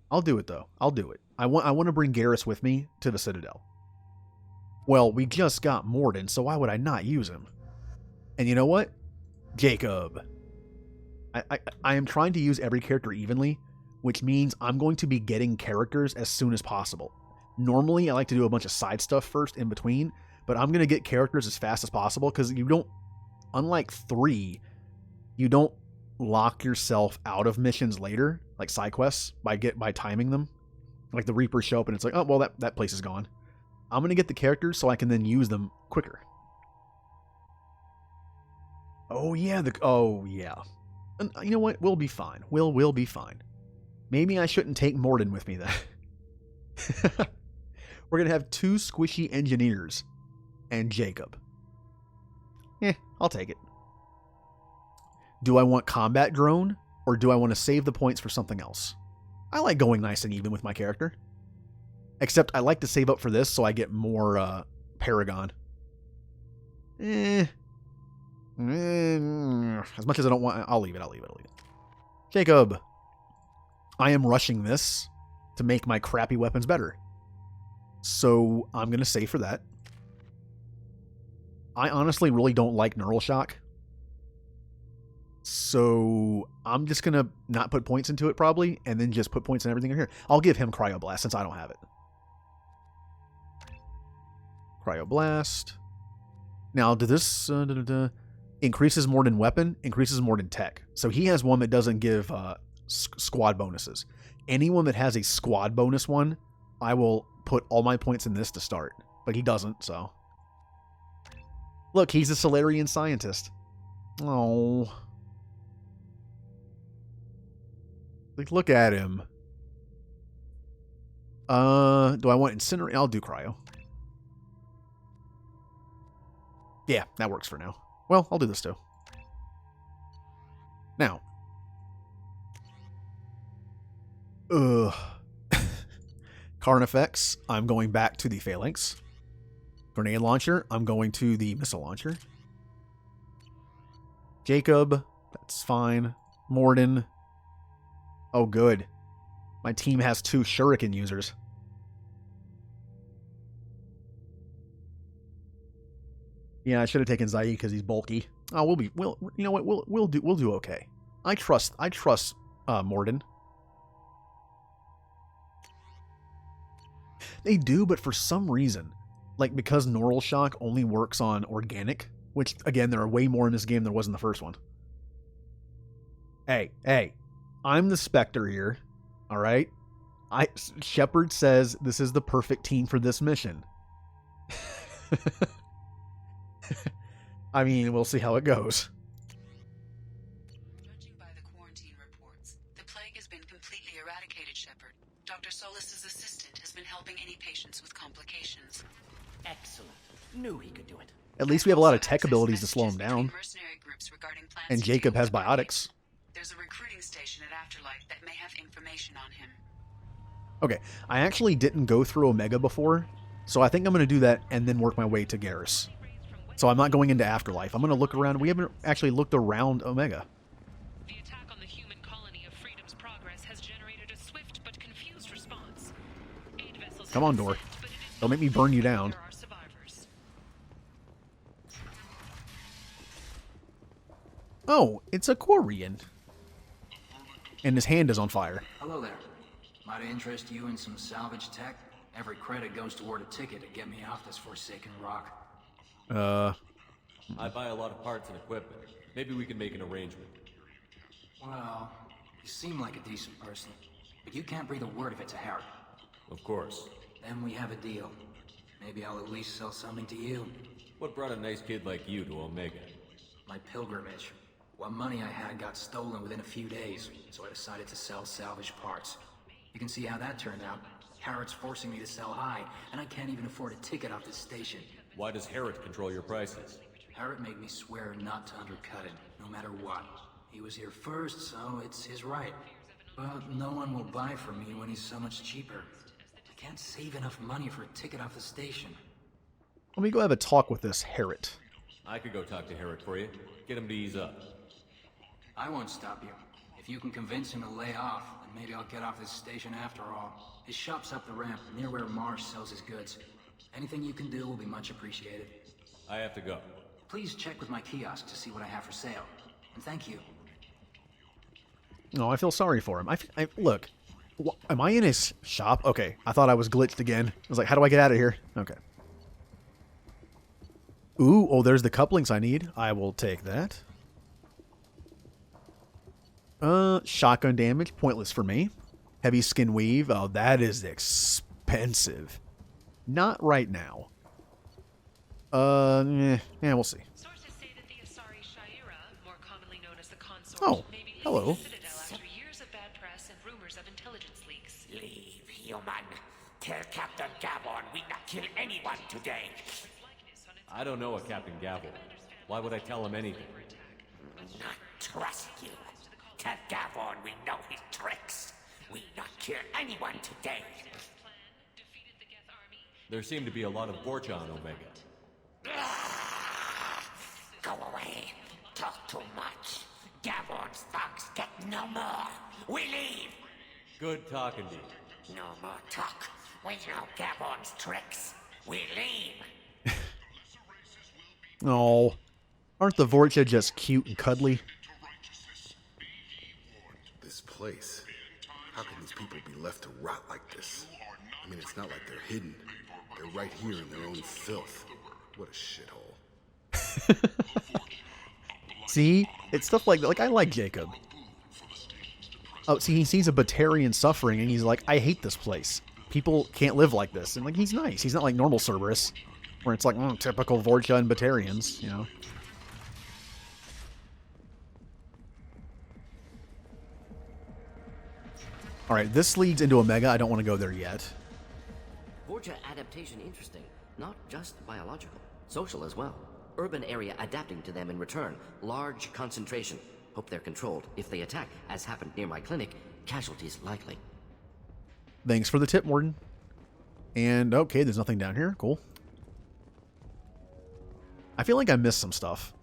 I'll do it though. I'll do it. I want to bring Garrus with me to the Citadel. Well, we just got Morden, so why would I not use him? And you know what? Jacob. I am trying to use every character evenly, which means I'm going to be getting characters as soon as possible. Normally, I like to do a bunch of side stuff first in between, but I'm going to get characters as fast as possible because you don't, unlike 3, you don't lock yourself out of missions later, like side quests, by timing them. Like the Reapers show up and it's like, oh, well, that place is gone. I'm going to get the characters so I can then use them quicker. Oh, yeah. Oh, yeah. And you know what? We'll be fine. We'll be fine. Maybe I shouldn't take Morden with me then. We're going to have 2 squishy engineers and Jacob. I'll take it. Do I want combat drone or do I want to save the points for something else? I like going nice and even with my character. Except I like to save up for this so I get more Paragon. As much as I don't want, I'll leave it. Jacob, I am rushing this to make my crappy weapons better. So I'm going to save for that. I honestly really don't like Neural Shock. So I'm just going to not put points into it probably, and then just put points in everything in here. I'll give him Cryoblast since I don't have it. Cryoblast. Now, do this increases more than weapon, increases more than tech. So he has one that doesn't give squad bonuses. Anyone that has a squad bonus one, I will put all my points in this to start. But he doesn't, so. Look, he's a Solarian scientist. Oh. Like, look at him. Do I want Incinerate? I'll do Cryo. Yeah, that works for now. Well, I'll do this too. Now. Carnifex, I'm going back to the Phalanx. Grenade launcher, I'm going to the missile launcher. Jacob, that's fine. Morden. Oh, good. My team has 2 shuriken users. Yeah, I should have taken Zai because he's bulky. Oh, you know what? We'll do okay. I trust Morden. They do, but for some reason, like because Neural Shock only works on organic, which again there are way more in this game than there was in the first one. Hey, I'm the Spectre here. All right. Shepard says this is the perfect team for this mission. I mean, we'll see how it goes. Judging by the quarantine reports, the plague has been completely eradicated, Shepard. Dr. Solis's assistant has been helping any patients with complications. Excellent. Knew he could do it. At least we have a lot of tech abilities to slow him down. And Jacob has biotics. There's a recruiting station at Afterlife that may have information on him. Okay, I actually didn't go through Omega before, so I think I'm going to do that and then work my way to Garrus. So I'm not going into Afterlife. I'm going to look around. We haven't actually looked around Omega. The attack on the human colony of Freedom's Progress has generated a swift but confused response. Aid vessels Come on, door. Don't make me burn you down. there are survivors. Oh, it's a Quarian. And his hand is on fire. Hello there. Might interest you in some salvage tech? Every credit goes toward a ticket to get me off this forsaken rock. I buy a lot of parts and equipment. Maybe we can make an arrangement. Well, you seem like a decent person, but you can't breathe a word if it's a Herod. Of course. Then we have a deal. Maybe I'll at least sell something to you. What brought a nice kid like you to Omega? My pilgrimage. What money I had got stolen within a few days, so I decided to sell salvage parts. You can see how that turned out. Harrod's forcing me to sell high, and I can't even afford a ticket off this station. Why does Herod control your prices? Harrod made me swear not to undercut it, no matter what. He was here first, so it's his right. But no one will buy from me when he's so much cheaper. I can't save enough money for a ticket off the station. Let me go have a talk with this Herod. I could go talk to Herod for you. Get him to ease up. I won't stop you. If you can convince him to lay off, then maybe I'll get off this station after all. His shop's up the ramp, near where Marsh sells his goods. Anything you can do will be much appreciated. I have to go. Please check with my kiosk to see what I have for sale. And thank you. No, I feel sorry for him. Look, am I in his shop? Okay, I thought I was glitched again. I was like, how do I get out of here? Okay. Ooh, oh, there's the couplings I need. I will take that. Shotgun damage, pointless for me. Heavy skin weave, oh, that is expensive. Not right now. Yeah, we'll see. Sources say that the Asari Shaira, more commonly known as the Consort, Oh, may be hello. leaving the Citadel after years of bad press and rumors of intelligence leaks. Leave, human. Tell Captain Gavon we not kill anyone today. I don't know a Captain Gavel. Why would I tell him anything? Not trust you. Tell Gavon we know his tricks. We not kill anyone today. There seem to be a lot of Vorcha on Omega. Go away. Talk too much. Gavon's thugs get no more. We leave. Good talking to you. No more talk. We know Gavon's tricks. We leave. Oh, aren't the Vorcha just cute and cuddly? This place. How can these people be left to rot like this? I mean, it's not like they're hidden. They're right here in their own filth. What a shithole. See? It's stuff like that. Like, I like Jacob. Oh, see, he sees a Batarian suffering, and he's like, I hate this place. People can't live like this. And, like, he's nice. He's not like normal Cerberus, where it's like, typical Vorcha and Batarians, you know? Alright, this leads into Omega. I don't want to go there yet. Vorcha adaptation interesting. Not just biological. Social as well. Urban area adapting to them in return. Large concentration. Hope they're controlled. If they attack, as happened near my clinic, casualties likely. Thanks for the tip, Warden. And, okay, there's nothing down here. Cool. I feel like I missed some stuff.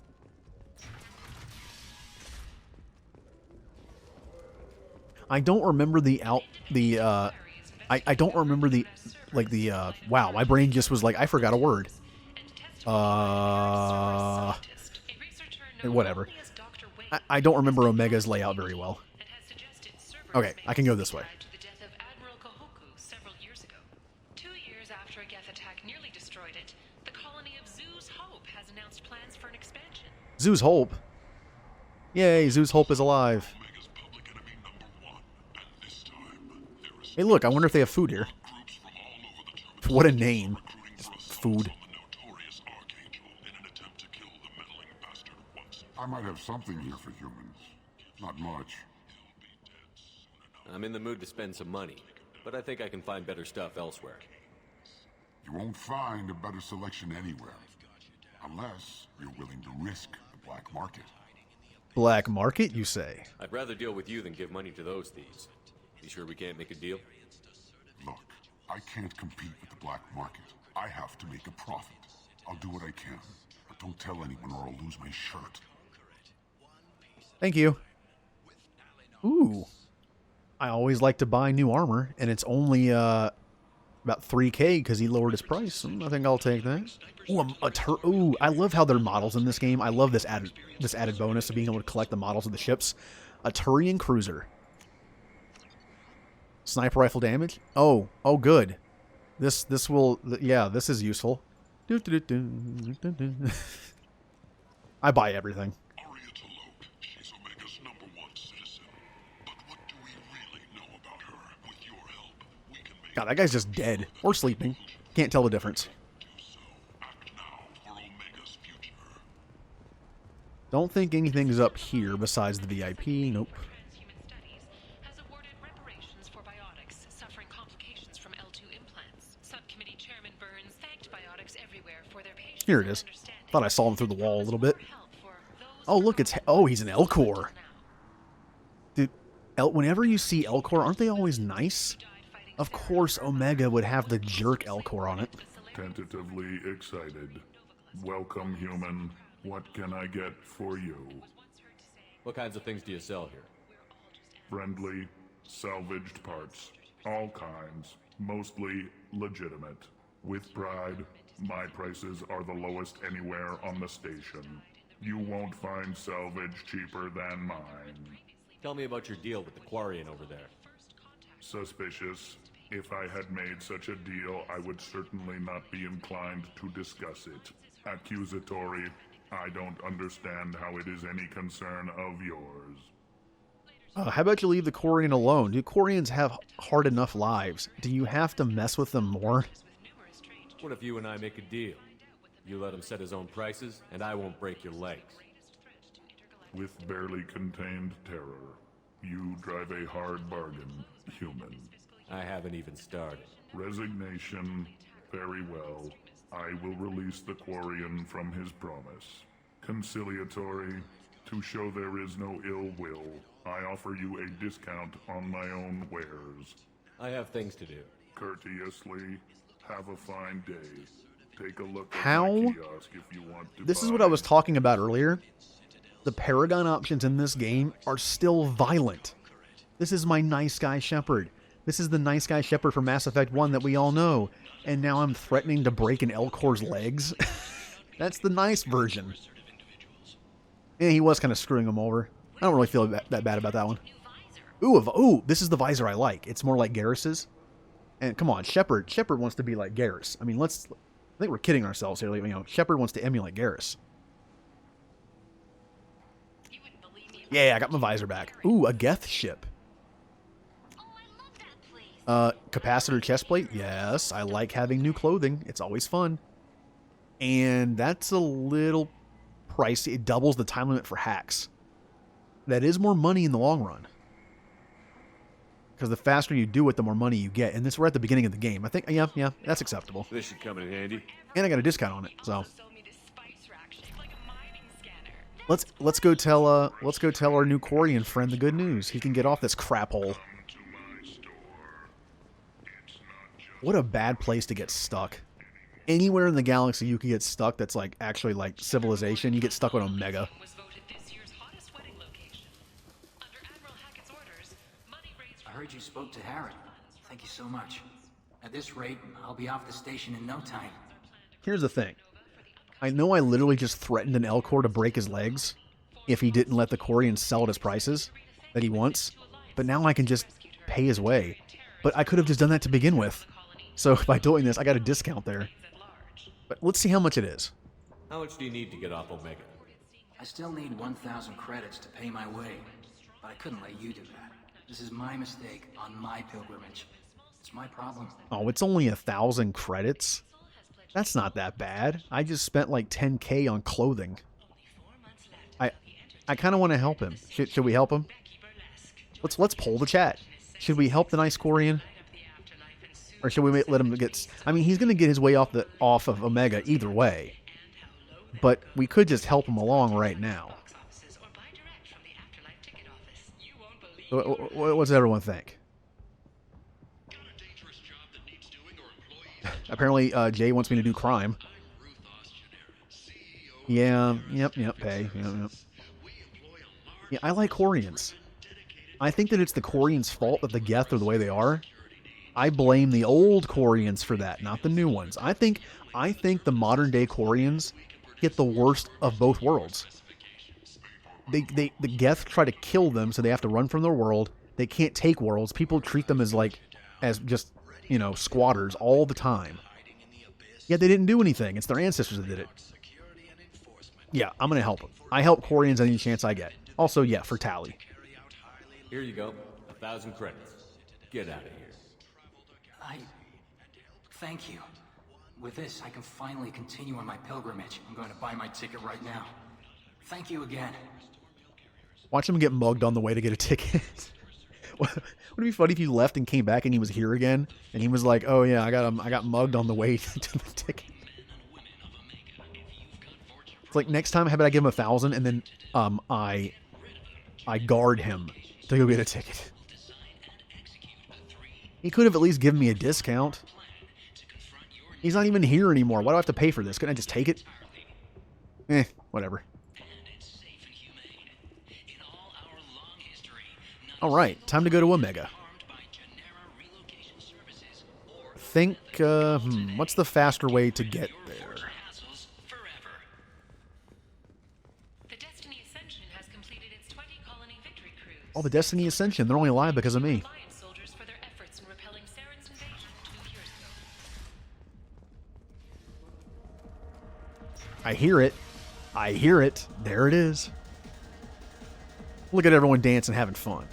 I don't remember I don't remember wow, my brain just was like, I forgot a word. Whatever. I don't remember Omega's layout very well. Okay, I can go this way. The death of Admiral Kahoku several years ago. 2 years after a Geth attack nearly destroyed it, the colony of Zeus Hope has announced plans for an expansion. Zeus Hope. Yay, Zeus Hope is alive. Hey, look, I wonder if they have food here. What a name. Food. I might have something here for humans. Not much. I'm in the mood to spend some money, but I think I can find better stuff elsewhere. You won't find a better selection anywhere. Unless you're willing to risk the black market. Black market, you say? I'd rather deal with you than give money to those thieves. You sure we can't make a deal? I can't compete with the black market. I have to make a profit. I'll do what I can, but don't tell anyone or I'll lose my shirt. Thank you. Ooh. I always like to buy new armor, and it's only about 3K because he lowered his price. I think I'll take that. Ooh, ooh, I love how they're models in this game. I love this added bonus of being able to collect the models of the ships. A Turian cruiser. Sniper rifle damage. Oh, good. This will, yeah, this is useful. I buy everything. She's Omega's #1 citizen. But what do we really know about her? With your help, we can make... God, that guy's just dead. Or sleeping. Can't tell the difference. Act now for Omega's future. Don't think anything's up here besides the VIP. Nope. Transhuman Studies has awarded reparations for Biotics suffering complications from L2 implants. Subcommittee Chairman Burns thanked Biotics everywhere for their patience. Here it is. Thought I saw him through the wall a little bit. Oh, look, it's... Oh, he's an Elcor. Dude, whenever you see Elcor, aren't they always nice? Of course Omega would have the jerk Elcor on it. Tentatively excited. Welcome, human. What can I get for you? What kinds of things do you sell here? Friendly, salvaged parts. All kinds. Mostly legitimate. With pride, my prices are the lowest anywhere on the station. You won't find salvage cheaper than mine. Tell me about your deal with the Quarian over there. Suspicious. If I had made such a deal, I would certainly not be inclined to discuss it. Accusatory. I don't understand how it is any concern of yours. How about you leave the Quarian alone? Do Quarians have hard enough lives? Do you have to mess with them more? What if you and I make a deal? You let him set his own prices, and I won't break your legs. With barely contained terror, you drive a hard bargain, human. I haven't even started. Resignation. Very well. I will release the Quarian from his promise. Conciliatory. To show there is no ill will, I offer you a discount on my own wares. I have things to do. Courteously. Have a fine day. Take a look at How? my kiosk if you want to This is buy. what I was talking about earlier. The Paragon options in this game are still violent. This is my nice guy Shepard. This is the nice guy Shepard from Mass Effect 1 that we all know. And now I'm threatening to break an Elcor's legs? That's the nice version. Yeah, he was kind of screwing him over. I don't really feel that bad about that one. Ooh, this is the visor I like. It's more like Garrus's. And come on, Shepard wants to be like Garrus. I mean, I think we're kidding ourselves here. You know, Shepard wants to emulate Garrus. Yeah, I got my visor back. Ooh, a Geth ship. Capacitor chestplate. Yes, I like having new clothing. It's always fun. And that's a little pricey. It doubles the time limit for hacks. That is more money in the long run. Because the faster you do it, the more money you get. And this we're at the beginning of the game. I think, yeah, that's acceptable. This should come in handy. And I got a discount on it, so. Let's go tell our new Quarian friend the good news. He can get off this crap hole. What a bad place to get stuck. Anywhere in the galaxy you can get stuck that's like actually like civilization, you get stuck on Omega. I heard you spoke to Harry. Thank you so much. At this rate, I'll be off the station in no time. Here's the thing. I know I literally just threatened an Elcor to break his legs if he didn't let the Quarian sell at his prices that he wants, but now I can just pay his way. But I could have just done that to begin with. So by doing this, I got a discount there. But let's see how much it is. How much do you need to get off Omega? I still need 1,000 credits to pay my way, but I couldn't let you do that. This is my mistake on my pilgrimage. It's my problem. Oh, it's only 1,000 credits? That's not that bad. I just spent like 10K on clothing. I kind of want to help him. Should we help him? Let's poll the chat. Should we help the nice Quarian? Or should we let him get... I mean, he's going to get his way off of Omega either way. But we could just help him along right now. What does everyone think? Got a dangerous job that needs doing? Apparently, Jay wants me to do crime. Yeah, yep, pay. Yep. Yeah, I like Quarians. I think that it's the Quarians' fault that the Geth are the way they are. I blame the old Quarians for that, not the new ones. I think the modern-day Quarians get the worst of both worlds. The Geth try to kill them, so they have to run from their world. They can't take worlds. People treat them as just, squatters all the time. Yet they didn't do anything. It's their ancestors that did it. Yeah, I'm going to help them. I help Quarians any chance I get. Also, yeah, for tally. Here you go. 1,000 credits. Get out of here. Thank you. With this, I can finally continue on my pilgrimage. I'm going to buy my ticket right now. Thank you again. Watch him get mugged on the way to get a ticket. Would it be funny if you left and came back and he was here again? And he was like, oh yeah, I got mugged on the way to the ticket. It's like, next time, how about I give him 1,000 and then I guard him to go get a ticket. He could have at least given me a discount. He's not even here anymore. Why do I have to pay for this? Couldn't I just take it? Whatever. Alright, time to go to Omega. Think, what's the faster way to get there? Oh, the Destiny Ascension. They're only alive because of me. I hear it. I hear it. There it is. Look at everyone dancing, having fun.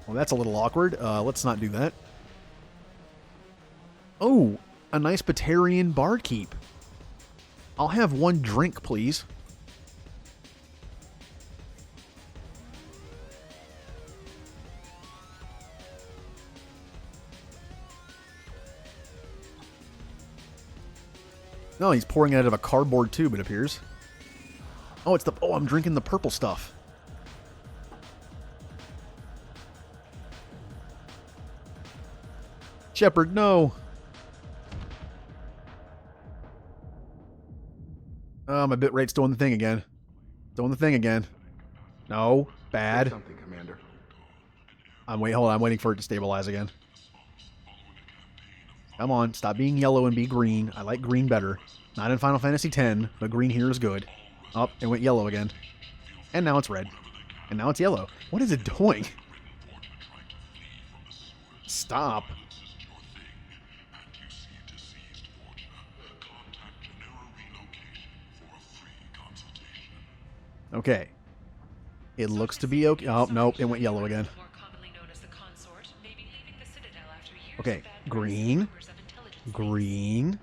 Well, that's a little awkward. Let's not do that. Oh, a nice Batarian barkeep. I'll have one drink, please. No, he's pouring it out of a cardboard tube, it appears. Oh, I'm drinking the purple stuff. Shepard, no. Oh, my bitrate's doing the thing again. No, bad. Something, Commander. Hold on, I'm waiting for it to stabilize again. Come on, stop being yellow and be green. I like green better. Not in Final Fantasy X, but green here is good. Oh, it went yellow again. And now it's red. And now it's yellow. What is it doing? Stop. Okay. It looks to be okay. Oh, nope, it went yellow again. Okay, green. Green.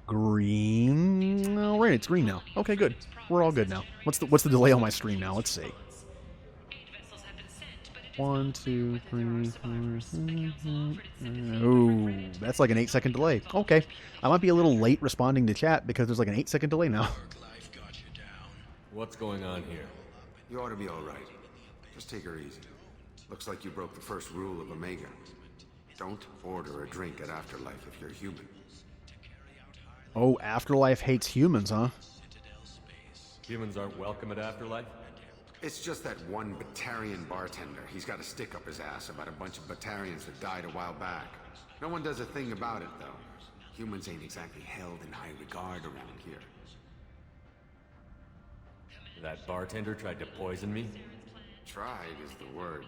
Green. All right, it's green now. Okay, good. We're all good now. What's the delay on my stream now? Let's see. 1, 2, 3, 4. Oh, that's like an 8-second delay. Okay. I might be a little late responding to chat because there's like an 8-second delay now. What's going on here? You ought to be all right. Just take her easy. Looks like you broke the first rule of Omega. Don't order a drink at Afterlife if you're human. Oh, Afterlife hates humans, huh? Humans aren't welcome at Afterlife? It's just that one Batarian bartender. He's got a stick up his ass about a bunch of Batarians that died a while back. No one does a thing about it, though. Humans ain't exactly held in high regard around here. That bartender tried to poison me? Tried is the word.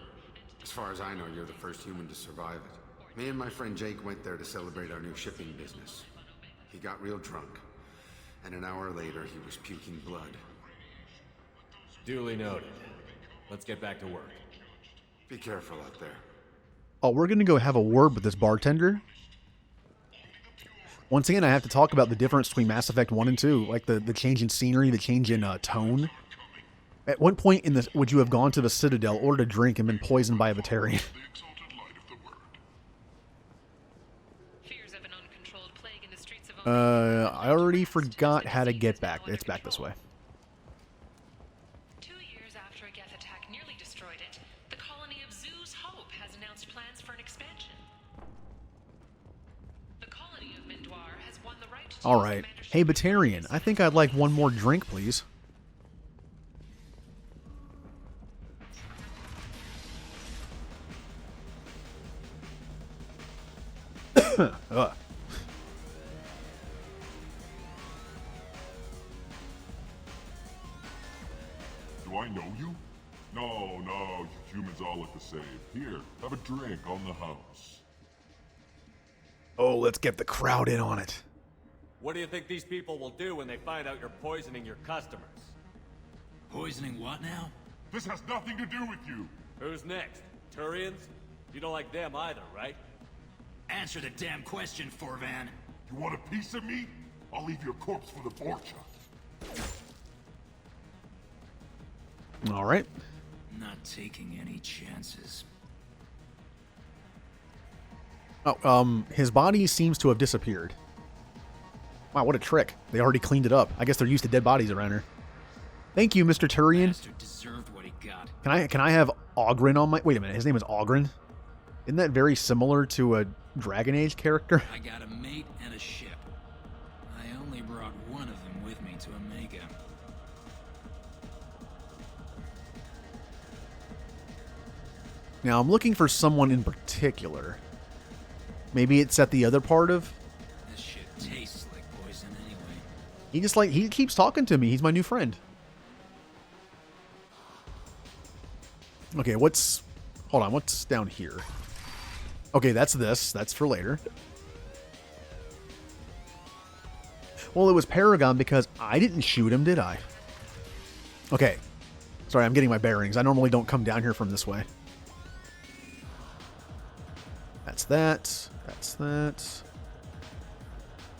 As far as I know, you're the first human to survive it. Me and my friend Jake went there to celebrate our new shipping business. He got real drunk, and an hour later he was puking blood. Duly noted. Let's get back to work. Be careful out there. Oh, we're going to go have a word with this bartender. Once again, I have to talk about the difference between Mass Effect 1 and 2, like the change in scenery, the change in tone. At what point in this would you have gone to the Citadel, ordered a drink, and been poisoned by a Batarian? I already forgot how to get back. It's back this way. 2 years after a Geth attack nearly destroyed it, the colony of Zeus Hope has Alright. Hey, Batarian, I think I'd like one more drink, please. Ugh. Do I know you? No, you humans all look the same. Here, have a drink on the house. Oh, let's get the crowd in on it. What do you think these people will do when they find out you're poisoning your customers? Poisoning what now? This has nothing to do with you. Who's next? Turians? You don't like them either, right? Answer the damn question, Forvan. You want a piece of me? I'll leave your corpse for the torture. Alright. Not taking any chances. Oh, his body seems to have disappeared. Wow, what a trick. They already cleaned it up. I guess they're used to dead bodies around here. Thank you, Mr. Turian. Bastard deserved what he got. Can I have Ogren on my... Wait a minute, his name is Ogren? Isn't that very similar to a Dragon Age character? I got a mate and a ship. I only brought one of them with me to Omega. Now, I'm looking for someone in particular. Maybe it's at the other part of... This shit tastes like poison He anyway. he keeps talking to me. He's my new friend. Okay, hold on, what's down here? Okay, that's this. That's for later. Well, it was Paragon because I didn't shoot him, did I? Okay. Sorry, I'm getting my bearings. I normally don't come down here from this way. That's that. That's that.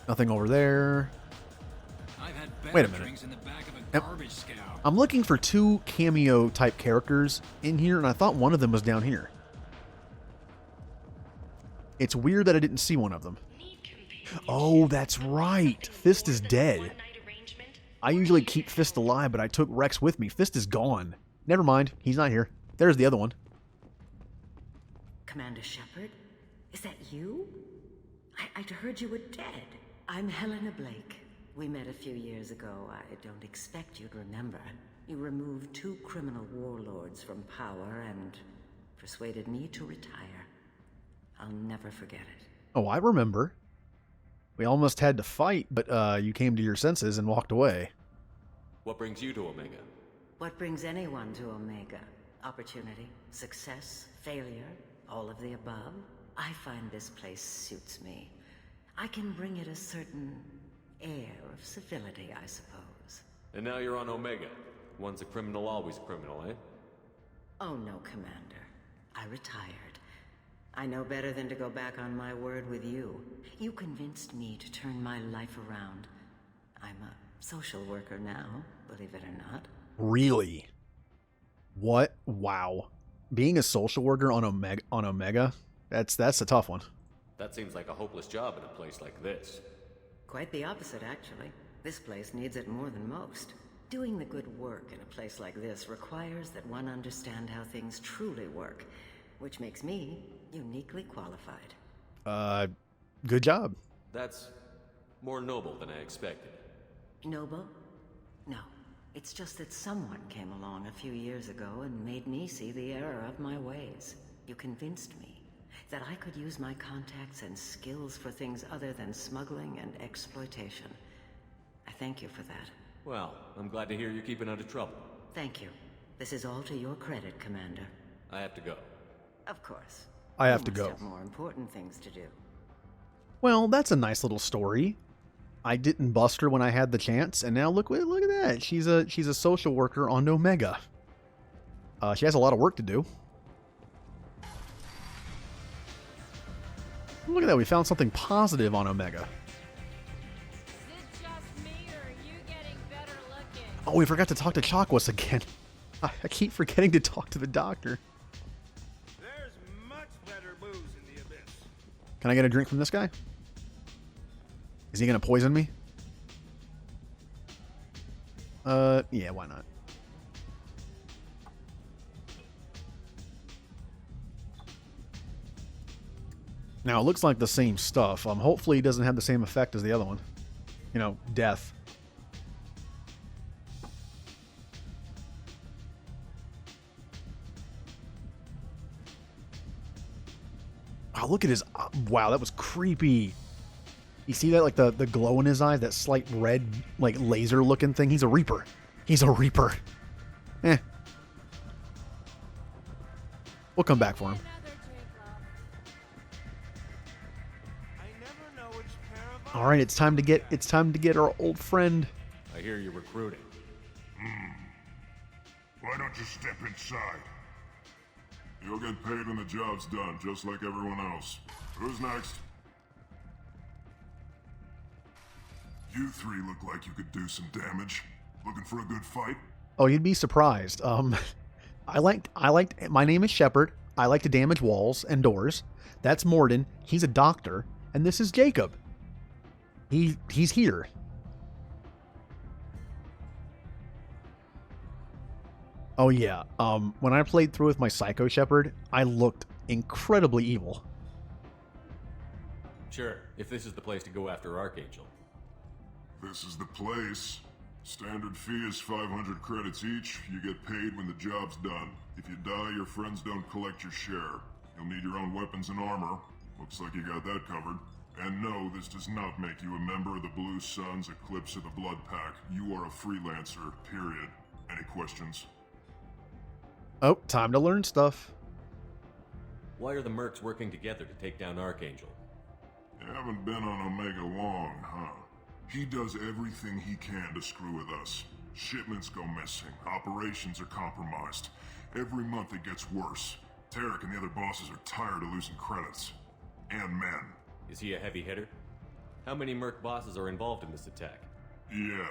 Nothing over there. I've had Wait a minute. in the back of a garbage scow. I'm looking for 2 cameo type characters in here, and I thought one of them was down here. It's weird that I didn't see one of them. Oh, that's right. Fist is dead. I usually keep Fist alive, but I took Rex with me. Fist is gone. Never mind. He's not here. There's the other one. Commander Shepard? Is that you? I'd heard you were dead. I'm Helena Blake. We met a few years ago. I don't expect you'd remember. You removed 2 criminal warlords from power and persuaded me to retire. I'll never forget it. Oh, I remember. We almost had to fight, but you came to your senses and walked away. What brings you to Omega? What brings anyone to Omega? Opportunity, success, failure, all of the above? I find this place suits me. I can bring it a certain air of civility, I suppose. And now you're on Omega. Once a criminal, always a criminal, eh? Oh no, Commander. I retired. I know better than to go back on my word with you. You convinced me to turn my life around. I'm a social worker now, believe it or not. Really? What? Wow. Being a social worker on Omega? That's a tough one. That seems like a hopeless job in a place like this. Quite the opposite, actually. This place needs it more than most. Doing the good work in a place like this requires that one understand how things truly work, which makes me uniquely qualified. Good job. That's more noble than I expected. Noble? No. It's just that someone came along a few years ago and made me see the error of my ways. You convinced me that I could use my contacts and skills for things other than smuggling and exploitation. I thank you for that. Well, I'm glad to hear you're keeping out of trouble. Thank you. This is all to your credit, Commander. I have to go. Of course. I have You to must go. have more important things to do. Well, that's a nice little story. I didn't bust her when I had the chance, and now look at that. She's a social worker on Omega. She has a lot of work to do. Look at that, we found something positive on Omega. Oh, we forgot to talk to Chakwas again. I keep forgetting to talk to the doctor. There's much better booze in the abyss. Can I get a drink from this guy? Is he gonna poison me? Yeah, why not? Now, it looks like the same stuff. Hopefully it doesn't have the same effect as the other one. you know, death. Wow, look at his... wow, that was creepy. You see that, like, the glow in his eyes? That slight red, like, laser-looking thing? He's a Reaper. He's a Reaper. Eh. We'll come back for him. All right, it's time to get our old friend. I hear you're recruiting. Why don't you step inside? You'll get paid when the job's done, just like everyone else. Who's next? You three look like you could do some damage. Looking for a good fight? Oh, you'd be surprised. I liked. My name is Shepard. I like to damage walls and doors. That's Morden. He's a doctor, and this is Jacob. He's here. Oh yeah. When I played through with my Psycho Shepard, I looked incredibly evil. Sure, if this is the place to go after Archangel. This is the place. Standard fee is 500 credits each. You get paid when the job's done. If you die, your friends don't collect your share. You'll need your own weapons and armor. Looks like you got that covered. And no, this does not make you a member of the Blue Suns, Eclipse, or the Blood Pack. You are a freelancer, period. Any questions? Oh, time to learn stuff. Why are the mercs working together to take down Archangel? You haven't been on Omega long, huh? He does everything he can to screw with us. Shipments go missing. Operations are compromised. Every month it gets worse. Tarek and the other bosses are tired of losing credits. And men. Is he a heavy hitter? How many merc bosses are involved in this attack? Yeah,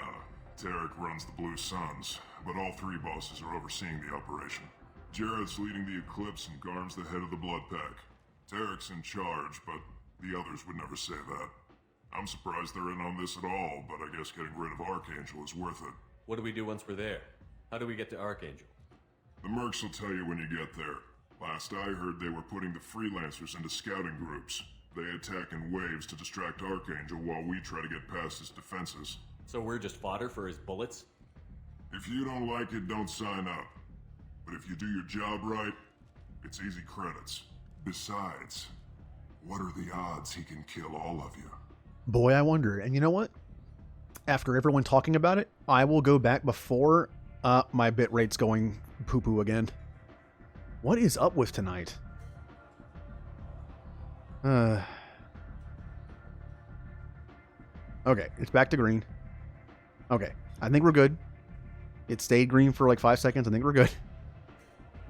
Tarek runs the Blue Suns, but all three bosses are overseeing the operation. Jared's leading the Eclipse and Garm's the head of the Blood Pack. Tarek's in charge, but the others would never say that. I'm surprised they're in on this at all, but I guess getting rid of Archangel is worth it. What do we do once we're there? How do we get to Archangel? The mercs will tell you when you get there. Last I heard, they were putting the freelancers into scouting groups. They attack in waves to distract Archangel while we try to get past his defenses. So we're just fodder for his bullets? If you don't like it, don't sign up. But if you do your job right, it's easy credits. Besides, what are the odds he can kill all of you? Boy, I wonder. And you know what? After everyone talking about it, I will go back before my bit rate's going poo-poo again. What is up with tonight? Okay, it's back to green. Okay, I think we're good. It stayed green for like 5 seconds. I think we're good.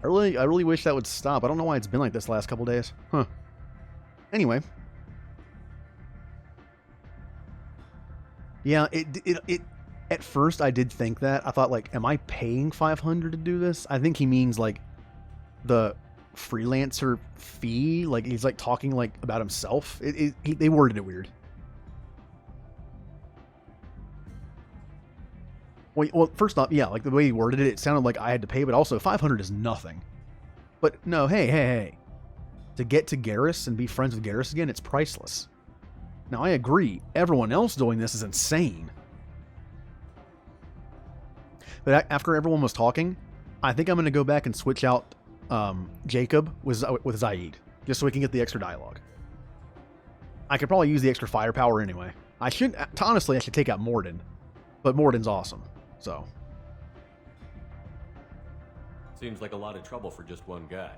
I really wish that would stop. I don't know why it's been like this last couple days. Huh. Anyway. Yeah, it at first I did think that. I thought, like, am I paying 500 to do this? I think he means like the freelancer fee. Like, he's like talking like about himself. They worded it weird. Well, first off, yeah, like the way he worded it, it sounded like I had to pay, but also 500 is nothing. But no, hey. To get to Garrus and be friends with Garrus again, it's priceless. Now, I agree. Everyone else doing this is insane. But after everyone was talking, I think I'm going to go back and switch out Jacob with Zaid, just so we can get the extra dialogue. I could probably use the extra firepower anyway. Honestly, I should take out Morden, but Morden's awesome, so. Seems like a lot of trouble for just one guy.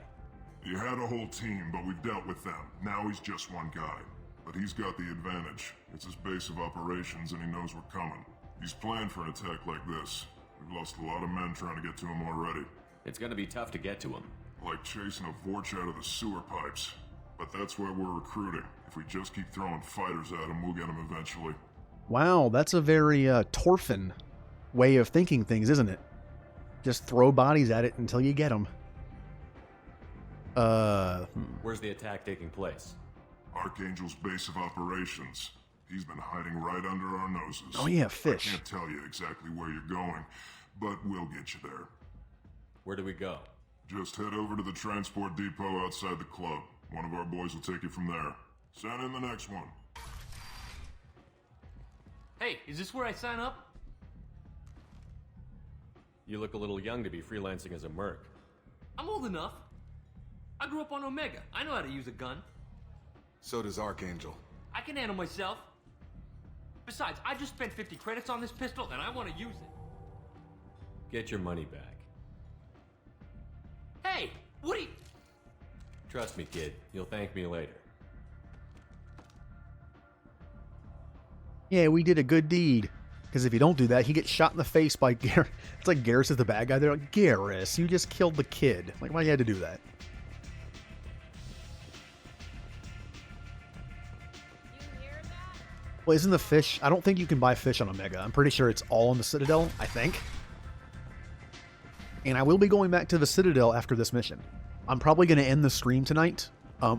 You had a whole team, but we've dealt with them. Now he's just one guy. But he's got the advantage. It's his base of operations, and he knows we're coming. He's planned for an attack like this. We've lost a lot of men trying to get to him already. It's gonna be tough to get to him. Like chasing a Vorch out of the sewer pipes. But that's why we're recruiting. If we just keep throwing fighters at him, we'll get him eventually. Wow, that's a very Torfin way of thinking things, isn't it? Just throw bodies at it until you get them. Where's the attack taking place? Archangel's base of operations. He's been hiding right under our noses. Oh yeah, fish. I can't tell you exactly where you're going, but we'll get you there. Where do we go? Just head over to the transport depot outside the club. One of our boys will take you from there. Send in the next one. Hey, is this where I sign up? You look a little young to be freelancing as a merc. I'm old enough. I grew up on Omega. I know how to use a gun. So does Archangel. I can handle myself. Besides, I just spent 50 credits on this pistol and I want to use it. Get your money back. Hey, what are you... Trust me, kid. You'll thank me later. Yeah, we did a good deed. Because if you don't do that, he gets shot in the face by Garrus. It's like Garrus is the bad guy. They're like, Garrus, you just killed the kid. Like, why you had to do that? Well, isn't the fish... I don't think you can buy fish on Omega. I'm pretty sure it's all on the Citadel, I think. And I will be going back to the Citadel after this mission. I'm probably going to end the stream tonight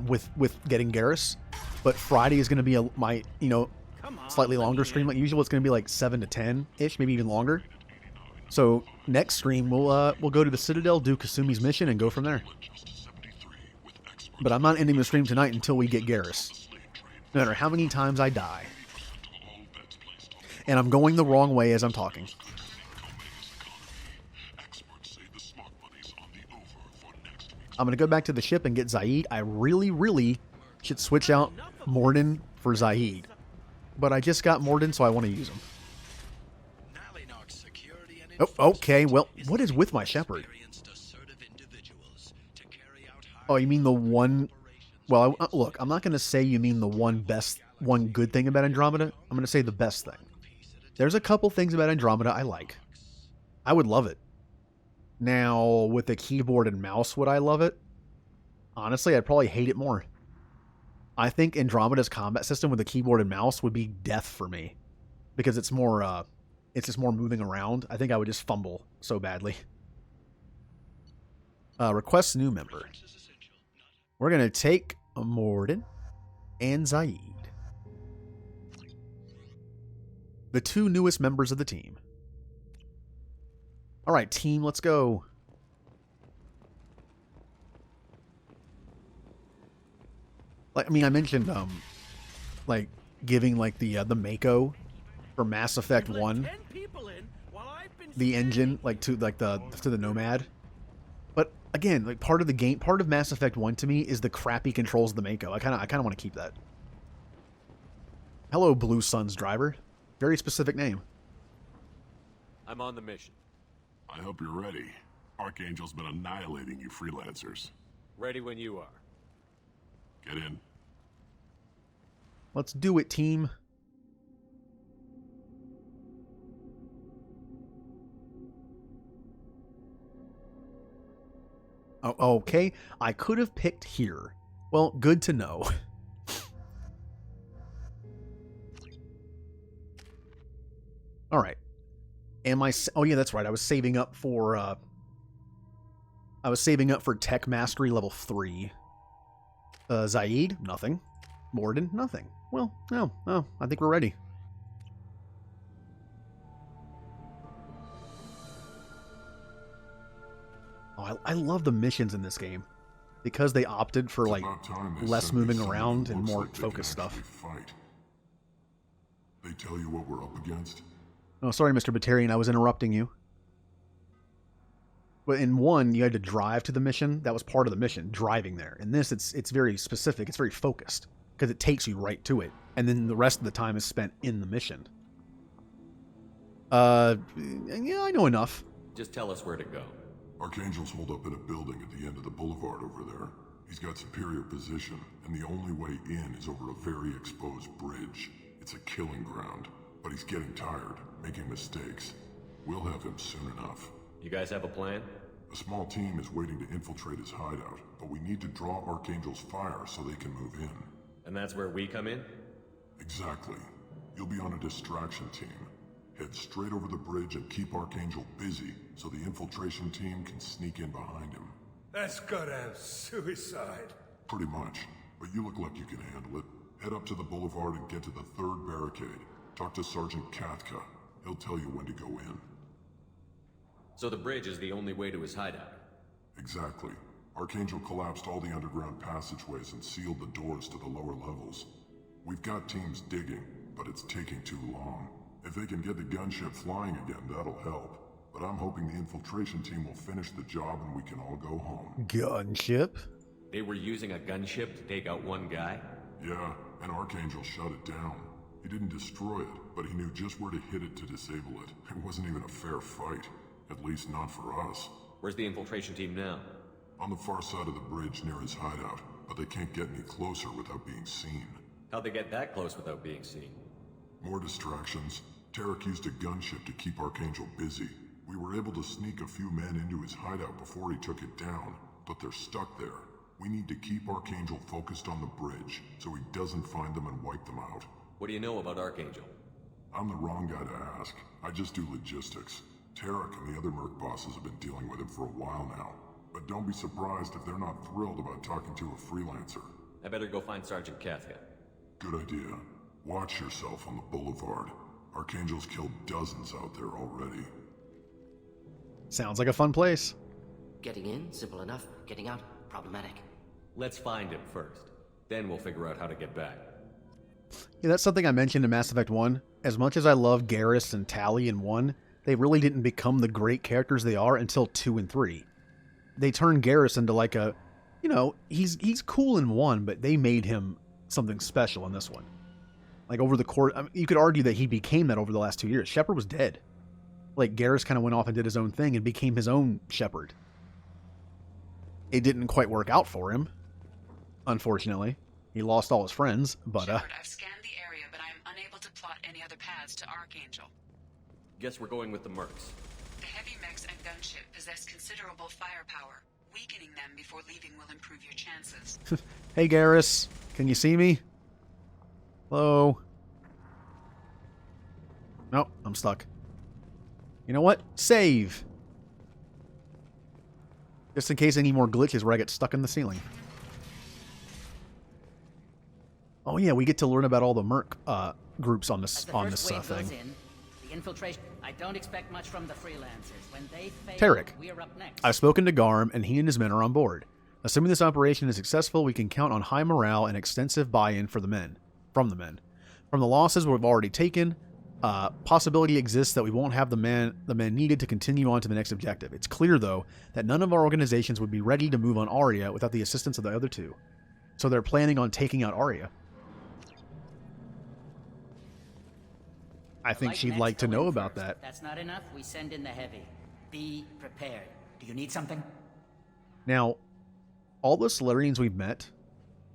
with getting Garrus. But Friday is going to be my, slightly longer stream. Like usual, it's going to be like 7 to 10-ish, maybe even longer. So next stream, we'll go to the Citadel, do Kasumi's mission, and go from there. But I'm not ending the stream tonight until we get Garrus. No matter how many times I die. And I'm going the wrong way as I'm talking. I'm going to go back to the ship and get Zaid. I really, really should switch out Morden for Zaid. But I just got Morden, so I want to use him. Oh, okay. Well, what is with my Shepard? Oh, you mean the one... Well, look, I'm not going to say you mean the one good thing about Andromeda. I'm going to say the best thing. There's a couple things about Andromeda I like. I would love it. Now, with the keyboard and mouse, would I love it? Honestly, I'd probably hate it more. I think Andromeda's combat system with the keyboard and mouse would be death for me. Because it's more, it's just more moving around. I think I would just fumble so badly. Request new member. We're going to take Morden and Zaid. The two newest members of the team. All right, team, let's go. Like, I mean, I mentioned, like, giving, like, the Mako for Mass Effect 1. The engine, like, to the Nomad. But, again, like, part of the game, part of Mass Effect 1 to me is the crappy controls of the Mako. I kind of want to keep that. Hello, Blue Suns driver. Very specific name. I'm on the mission. I hope you're ready. Archangel's been annihilating you freelancers. Ready when you are. Get in. Let's do it, team. Oh, okay. I could have picked here. Well, good to know. All right. Am I... Oh, yeah, that's right. I was saving up for... Tech Mastery level 3. Zaid? Nothing. Morden? Nothing. Well, no. Oh, I think we're ready. Oh, I love the missions in this game. Because they opted for, like, less moving around and more focused stuff. Fight. They tell you what we're up against? Oh, sorry, Mr. Batarian, I was interrupting you. But in 1, you had to drive to the mission. That was part of the mission, driving there. In this, it's very specific. It's very focused. Because it takes you right to it. And then the rest of the time is spent in the mission. Yeah, I know enough. Just tell us where to go. Archangel's holed up in a building at the end of the boulevard over there. He's got superior position, and the only way in is over a very exposed bridge. It's a killing ground. But he's getting tired, making mistakes. We'll have him soon enough. You guys have a plan? A small team is waiting to infiltrate his hideout, but we need to draw Archangel's fire so they can move in. And that's where we come in? Exactly. You'll be on a distraction team. Head straight over the bridge and keep Archangel busy so the infiltration team can sneak in behind him. That's goddamn suicide. Pretty much, but you look like you can handle it. Head up to the boulevard and get to the 3rd barricade. Talk to Sergeant Katka. He'll tell you when to go in. So the bridge is the only way to his hideout? Exactly. Archangel collapsed all the underground passageways and sealed the doors to the lower levels. We've got teams digging, but it's taking too long. If they can get the gunship flying again, that'll help. But I'm hoping the infiltration team will finish the job and we can all go home. Gunship? They were using a gunship to take out one guy? Yeah, and Archangel shut it down. He didn't destroy it, but he knew just where to hit it to disable it. It wasn't even a fair fight. At least not for us. Where's the infiltration team now? On the far side of the bridge near his hideout, but they can't get any closer without being seen. How'd they get that close without being seen? More distractions. Tarek used a gunship to keep Archangel busy. We were able to sneak a few men into his hideout before he took it down, but they're stuck there. We need to keep Archangel focused on the bridge, so he doesn't find them and wipe them out. What do you know about Archangel? I'm the wrong guy to ask. I just do logistics. Tarek and the other merc bosses have been dealing with him for a while now. But don't be surprised if they're not thrilled about talking to a freelancer. I better go find Sergeant Kafka. Good idea. Watch yourself on the boulevard. Archangel's killed dozens out there already. Sounds like a fun place. Getting in, simple enough. Getting out, problematic. Let's find him first. Then we'll figure out how to get back. Yeah, that's something I mentioned in Mass Effect 1. As much as I love Garrus and Tali in 1, they really didn't become the great characters they are until 2 and 3. They turned Garrus into like a, you know, he's cool in 1, but they made him something special in this one. Like over the course, I mean, you could argue that he became that over the last 2 years. Shepard was dead. Like Garrus kind of went off and did his own thing and became his own Shepard. It didn't quite work out for him, unfortunately. He lost all his friends, but Shepard, I've scanned the area, but I'm unable to plot any other paths to Archangel. Guess we're going with the mercs. The heavy mechs and gunship possess considerable firepower. Weakening them before leaving will improve your chances. Hey Garrus, can you see me? Hello? Nope, I'm stuck. You know what? Save! Just in case any more glitches where I get stuck in the ceiling. Oh yeah, we get to learn about all the merc groups on this thing. The infiltration. I don't expect much from the freelancers. When they fail, Tarek, we're up next. I've spoken to Garm, and he and his men are on board. Assuming this operation is successful, we can count on high morale and extensive buy-in from the men. From the losses we've already taken, possibility exists that we won't have the men needed to continue on to the next objective. It's clear, though, that none of our organizations would be ready to move on Aria without the assistance of the other two. So they're planning on taking out Aria. I think she'd like to know about that. That's not enough. We send in the heavy. Be prepared. Do you need something? Now, all the Solarians we've met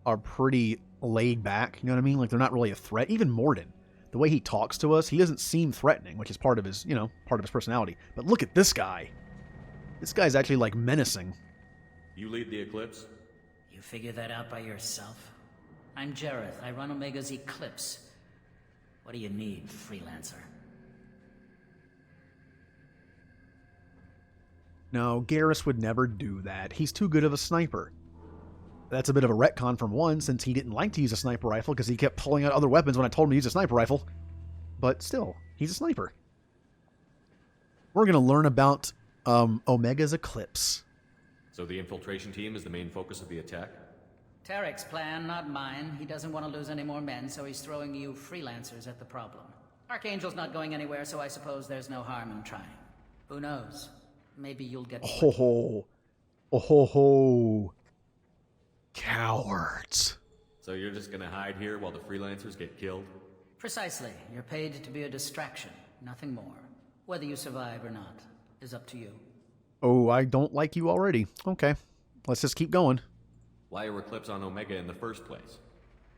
are pretty laid back. You know what I mean? Like, they're not really a threat. Even Mordin, the way he talks to us, he doesn't seem threatening, which is part of his, part of his personality. But look at this guy. This guy's actually, like, menacing. You lead the Eclipse? You figure that out by yourself? I'm Jareth. I run Omega's Eclipse. What do you need, freelancer? No, Garrus would never do that. He's too good of a sniper. That's a bit of a retcon from 1, since he didn't like to use a sniper rifle because he kept pulling out other weapons when I told him to use a sniper rifle. But still, he's a sniper. We're going to learn about Omega's Eclipse. So the infiltration team is the main focus of the attack? Tarek's plan, not mine. He doesn't want to lose any more men, so he's throwing you freelancers at the problem. Archangel's not going anywhere, so I suppose there's no harm in trying. Who knows? Maybe you'll get... Oh ho ho. Cowards. So you're just gonna hide here while the freelancers get killed? Precisely. You're paid to be a distraction, nothing more. Whether you survive or not is up to you. Oh, I don't like you already. Okay, let's just keep going. Why are Eclipse on Omega in the first place?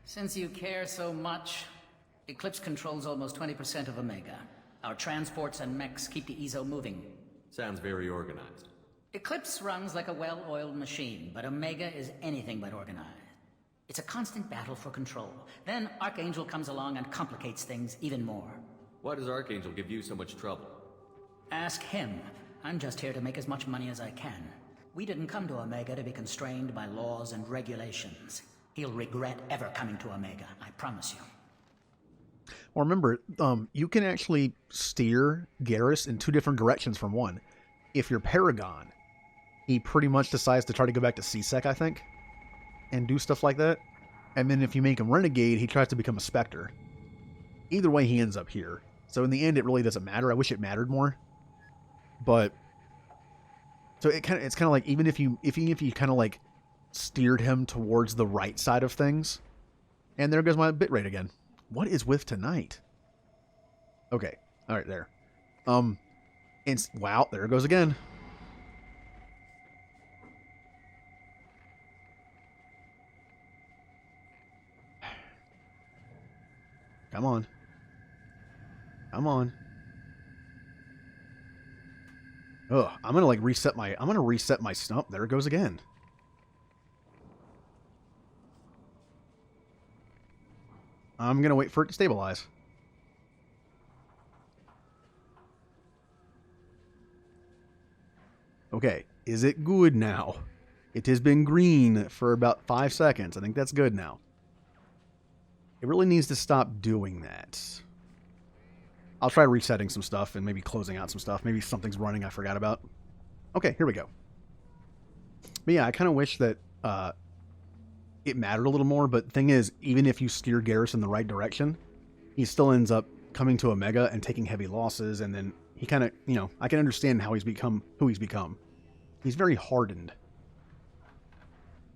Since you care so much, Eclipse controls almost 20% of Omega. Our transports and mechs keep the EZO moving. Sounds very organized. Eclipse runs like a well-oiled machine, but Omega is anything but organized. It's a constant battle for control. Then Archangel comes along and complicates things even more. Why does Archangel give you so much trouble? Ask him. I'm just here to make as much money as I can. We didn't come to Omega to be constrained by laws and regulations. He'll regret ever coming to Omega, I promise you. Well, remember, you can actually steer Garrus in 2 different directions from 1. If you're Paragon, he pretty much decides to try to go back to C-Sec, I think, and do stuff like that. And then if you make him Renegade, he tries to become a Spectre. Either way, he ends up here. So in the end, it really doesn't matter. I wish it mattered more. But so it's kind of like even if you kind of like steered him towards the right side of things, and there goes my bitrate again. What is with tonight? Okay, all right, there. And wow, there it goes again. Come on. Come on. Ugh, I'm gonna reset my stump. There it goes again. I'm gonna wait for it to stabilize. Okay, is it good now? It has been green for about 5 seconds. I think that's good now. It really needs to stop doing that. I'll try resetting some stuff and maybe closing out some stuff. Maybe something's running I forgot about. Okay, here we go. But yeah, I kind of wish that it mattered a little more, but the thing is, even if you steer Garrus in the right direction, he still ends up coming to Omega and taking heavy losses, and then he kind of, you know, I can understand how he's become who he's become. He's very hardened.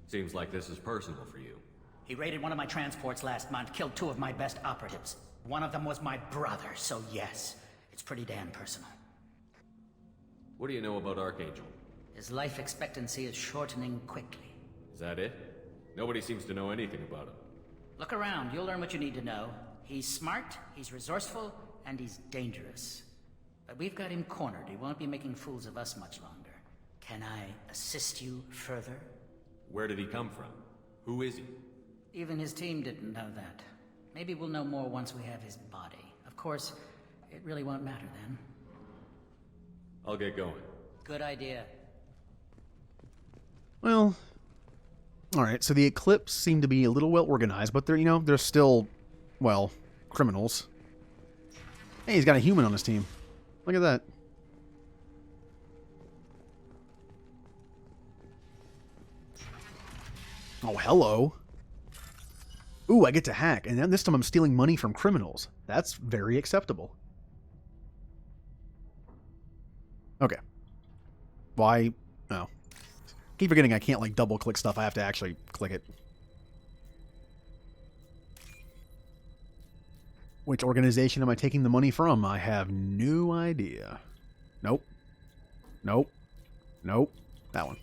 Seems like this is personal for you. He raided one of my transports last month, killed 2 of my best operatives. One of them was my brother, so yes, it's pretty damn personal. What do you know about Archangel? His life expectancy is shortening quickly. Is that it? Nobody seems to know anything about him. Look around, you'll learn what you need to know. He's smart, he's resourceful, and he's dangerous. But we've got him cornered. He won't be making fools of us much longer. Can I assist you further? Where did he come from? Who is he? Even his team didn't know that. Maybe we'll know more once we have his body. Of course, it really won't matter then. I'll get going. Good idea. Well, all right. So the Eclipse seem to be a little well organized, but they're still, well, criminals. Hey, he's got a human on his team. Look at that. Oh, hello. Ooh, I get to hack, and then this time I'm stealing money from criminals. That's very acceptable. Okay. Why? No. Keep forgetting I can't, double-click stuff. I have to actually click it. Which organization am I taking the money from? I have no idea. Nope. Nope. Nope. That one.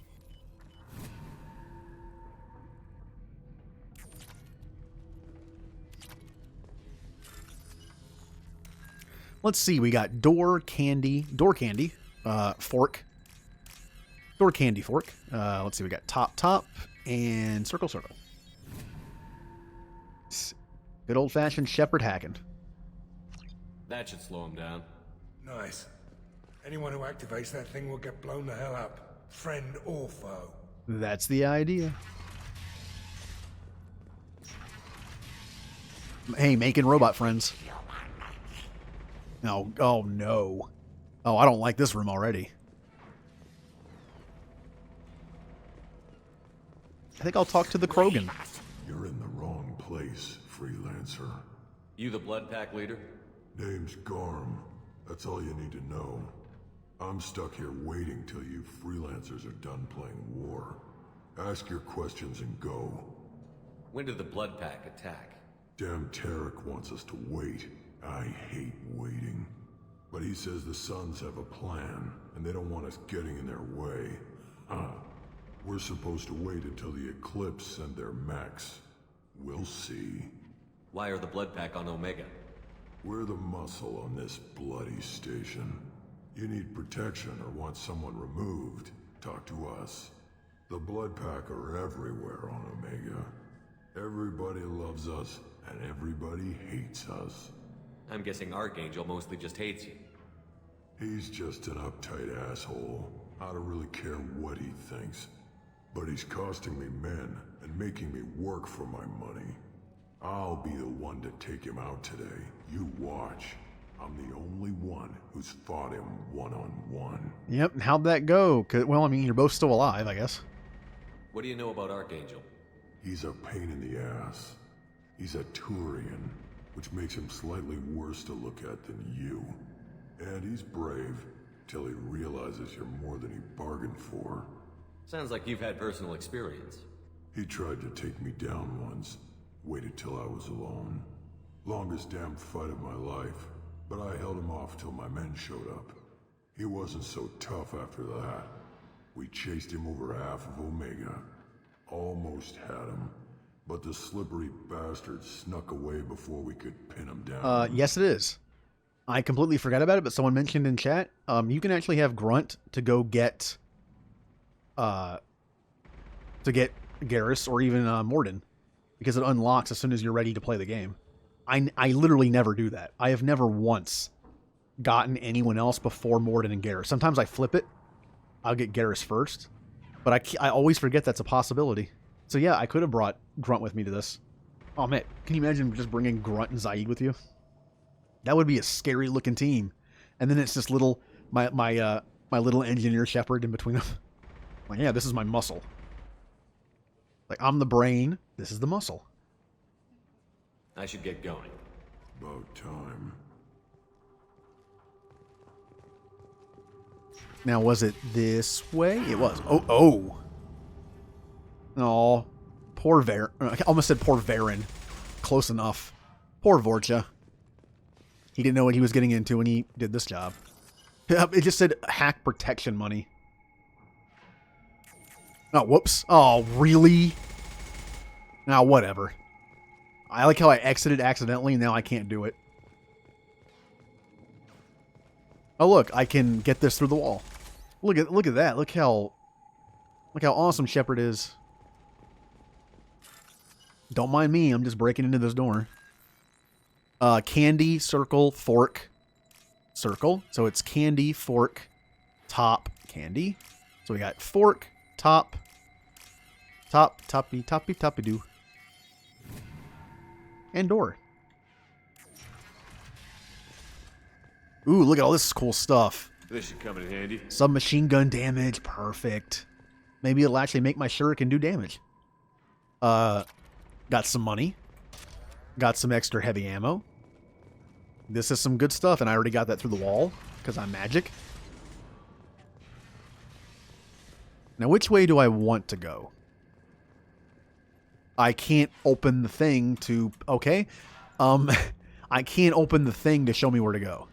Let's see, we got door candy, fork. Door candy fork. Let's see, we got top, and circle. Good old-fashioned Shepard hacking. That should slow him down. Nice. Anyone who activates that thing will get blown the hell up. Friend or foe. That's the idea. Hey, making robot friends. No. Oh, no. Oh, I don't like this room already. I think I'll talk to the Krogan. You're in the wrong place, freelancer. You the Blood Pack leader? Name's Garm. That's all you need to know. I'm stuck here waiting till you freelancers are done playing war. Ask your questions and go. When did the Blood Pack attack? Damn Tarek wants us to wait. I hate waiting. But he says the Suns have a plan, and they don't want us getting in their way. We're supposed to wait until the Eclipse send their mechs. We'll see. Why are the Blood Pack on Omega? We're the muscle on this bloody station. You need protection or want someone removed, talk to us. The Blood Pack are everywhere on Omega. Everybody loves us, and everybody hates us. I'm guessing Archangel mostly just hates you. He's just an uptight asshole. I don't really care what he thinks. But he's costing me men and making me work for my money. I'll be the one to take him out today. You watch. I'm the only one who's fought him one-on-one. Yep, and how'd that go? Well, I mean, you're both still alive, I guess. What do you know about Archangel? He's a pain in the ass. He's a Turian. which makes him slightly worse to look at than you. And he's brave, till he realizes you're more than he bargained for. Sounds like you've had personal experience. He tried to take me down once, waited till I was alone. Longest damn fight of my life, but I held him off till my men showed up. He wasn't so tough after that. We chased him over half of Omega. Almost had him, but the slippery bastard snuck away before we could pin him down. Yes it is. I completely forgot about it, but someone mentioned in chat, you can actually have Grunt to go get, Garrus or even Morden, because it unlocks as soon as you're ready to play the game. I literally never do that. I have never once gotten anyone else before Morden and Garrus. Sometimes I flip it. I'll get Garrus first, but I always forget that's a possibility. So yeah, I could have brought Grunt with me to this. Oh man, can you imagine just bringing Grunt and Zaid with you? That would be a scary looking team. And then it's just little my little engineer Shepard in between them. Like, yeah, this is my muscle. Like, I'm the brain, this is the muscle. I should get going. About time. Now, was it this way? It was. Oh. Oh. Poor I almost said poor Varen. Close enough. Poor Vorcha. He didn't know what he was getting into when he did this job. It just said hack protection money. Oh, whoops. Oh, really? Now, whatever. I like how I exited accidentally, and now I can't do it. Oh, look, I can get this through the wall. Look at that. Look how awesome Shepard is. Don't mind me. I'm just breaking into this door. Candy, circle, fork, circle. So it's candy, fork, top, candy. So we got fork, top, toppy, do. And door. Ooh, look at all this cool stuff. This should come in handy. Submachine gun damage. Perfect. Maybe it'll actually make my shuriken do damage. Got some money. Got some extra heavy ammo. This is some good stuff, and I already got that through the wall, because I'm magic. Now, which way do I want to go? I can't open the thing to... Okay. I can't open the thing to show me where to go.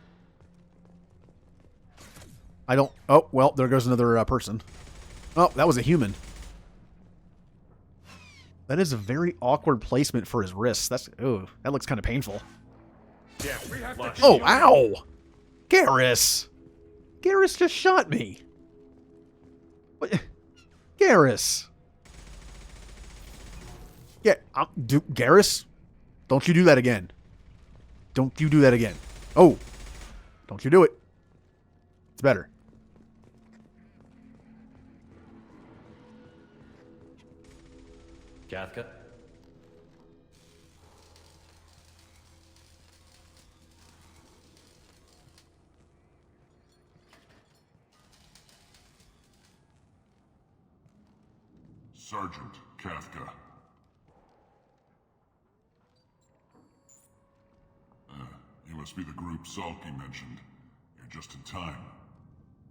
I don't... Oh, well, there goes another person. Oh, that was a human. That is a very awkward placement for his wrists. That's... Ooh, that looks kind of painful. Yeah, we have to... Oh, ow! Garrus! Garrus just shot me. What? Garrus! Yeah, Garrus, don't you do that again. Don't you do that again. Oh, don't you do it. It's better. Kafka? Sergeant Kafka. You must be the group Salky mentioned. You're just in time.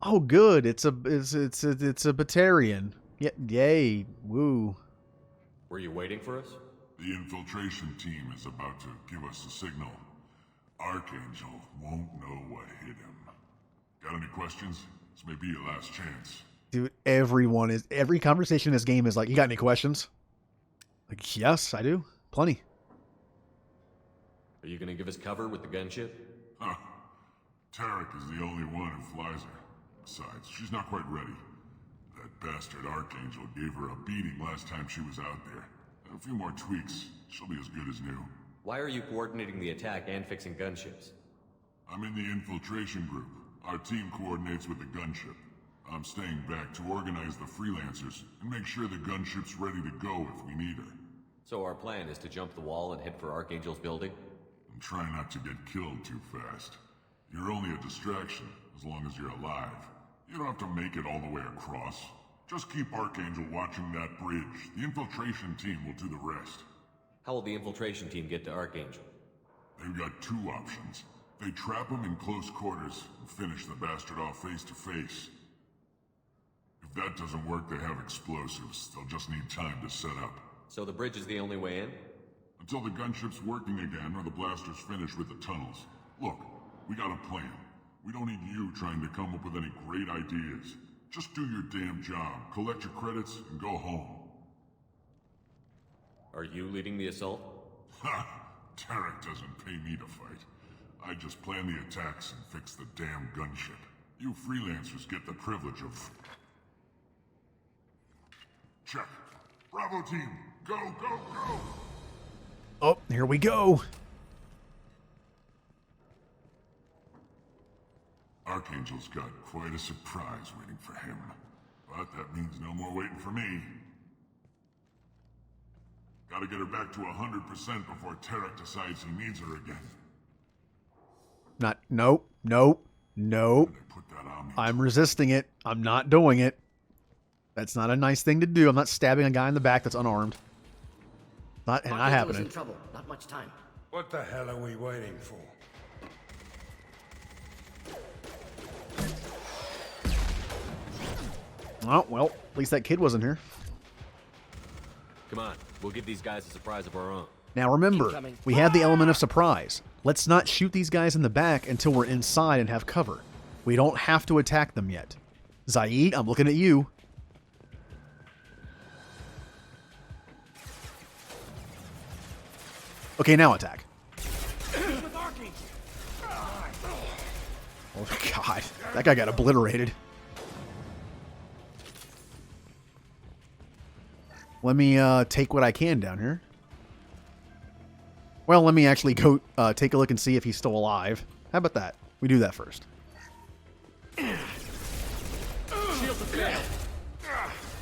Oh, good. It's a Batarian. Yeah, yay. Woo. Were you waiting for us? The infiltration team is about to give us a signal. Archangel won't know what hit him. Got any questions? This may be your last chance. Dude, every conversation in this game is like, you got any questions? Like, yes, I do. Plenty. Are you gonna give us cover with the gunship? Huh. Tarek is the only one who flies her. Besides, she's not quite ready. That bastard Archangel gave her a beating last time she was out there. A few more tweaks, she'll be as good as new. Why are you coordinating the attack and fixing gunships? I'm in the infiltration group. Our team coordinates with the gunship. I'm staying back to organize the freelancers and make sure the gunship's ready to go if we need her. So our plan is to jump the wall and head for Archangel's building? And try not to get killed too fast. You're only a distraction, as long as you're alive. You don't have to make it all the way across. Just keep Archangel watching that bridge. The infiltration team will do the rest. How will the infiltration team get to Archangel? They've got two options. They trap him in close quarters and finish the bastard off face to face. If that doesn't work, they have explosives. They'll just need time to set up. So the bridge is the only way in? Until the gunship's working again or the blasters finish with the tunnels. Look, we got a plan. We don't need you trying to come up with any great ideas. Just do your damn job, collect your credits, and go home. Are you leading the assault? Ha! Tarek doesn't pay me to fight. I just plan the attacks and fix the damn gunship. You freelancers get the privilege of... Check. Bravo team, go, go, go! Oh, here we go. Archangel's got quite a surprise waiting for him. But that means no more waiting for me. Gotta get her back to 100% before Tarek decides he needs her again. Nope. I'm resisting it. I'm not doing it. That's not a nice thing to do. I'm not stabbing a guy in the back that's unarmed. Not happening. In trouble. Not much time. What the hell are we waiting for? Oh, well, at least that kid wasn't here. Come on, we'll give these guys a surprise of our own. Now remember, we have the element of surprise. Let's not shoot these guys in the back until we're inside and have cover. We don't have to attack them yet. Zaid, I'm looking at you. Okay, now attack. Oh god, that guy got obliterated. Let me take what I can down here. Well, let me actually go take a look and see if he's still alive. How about that? We do that first.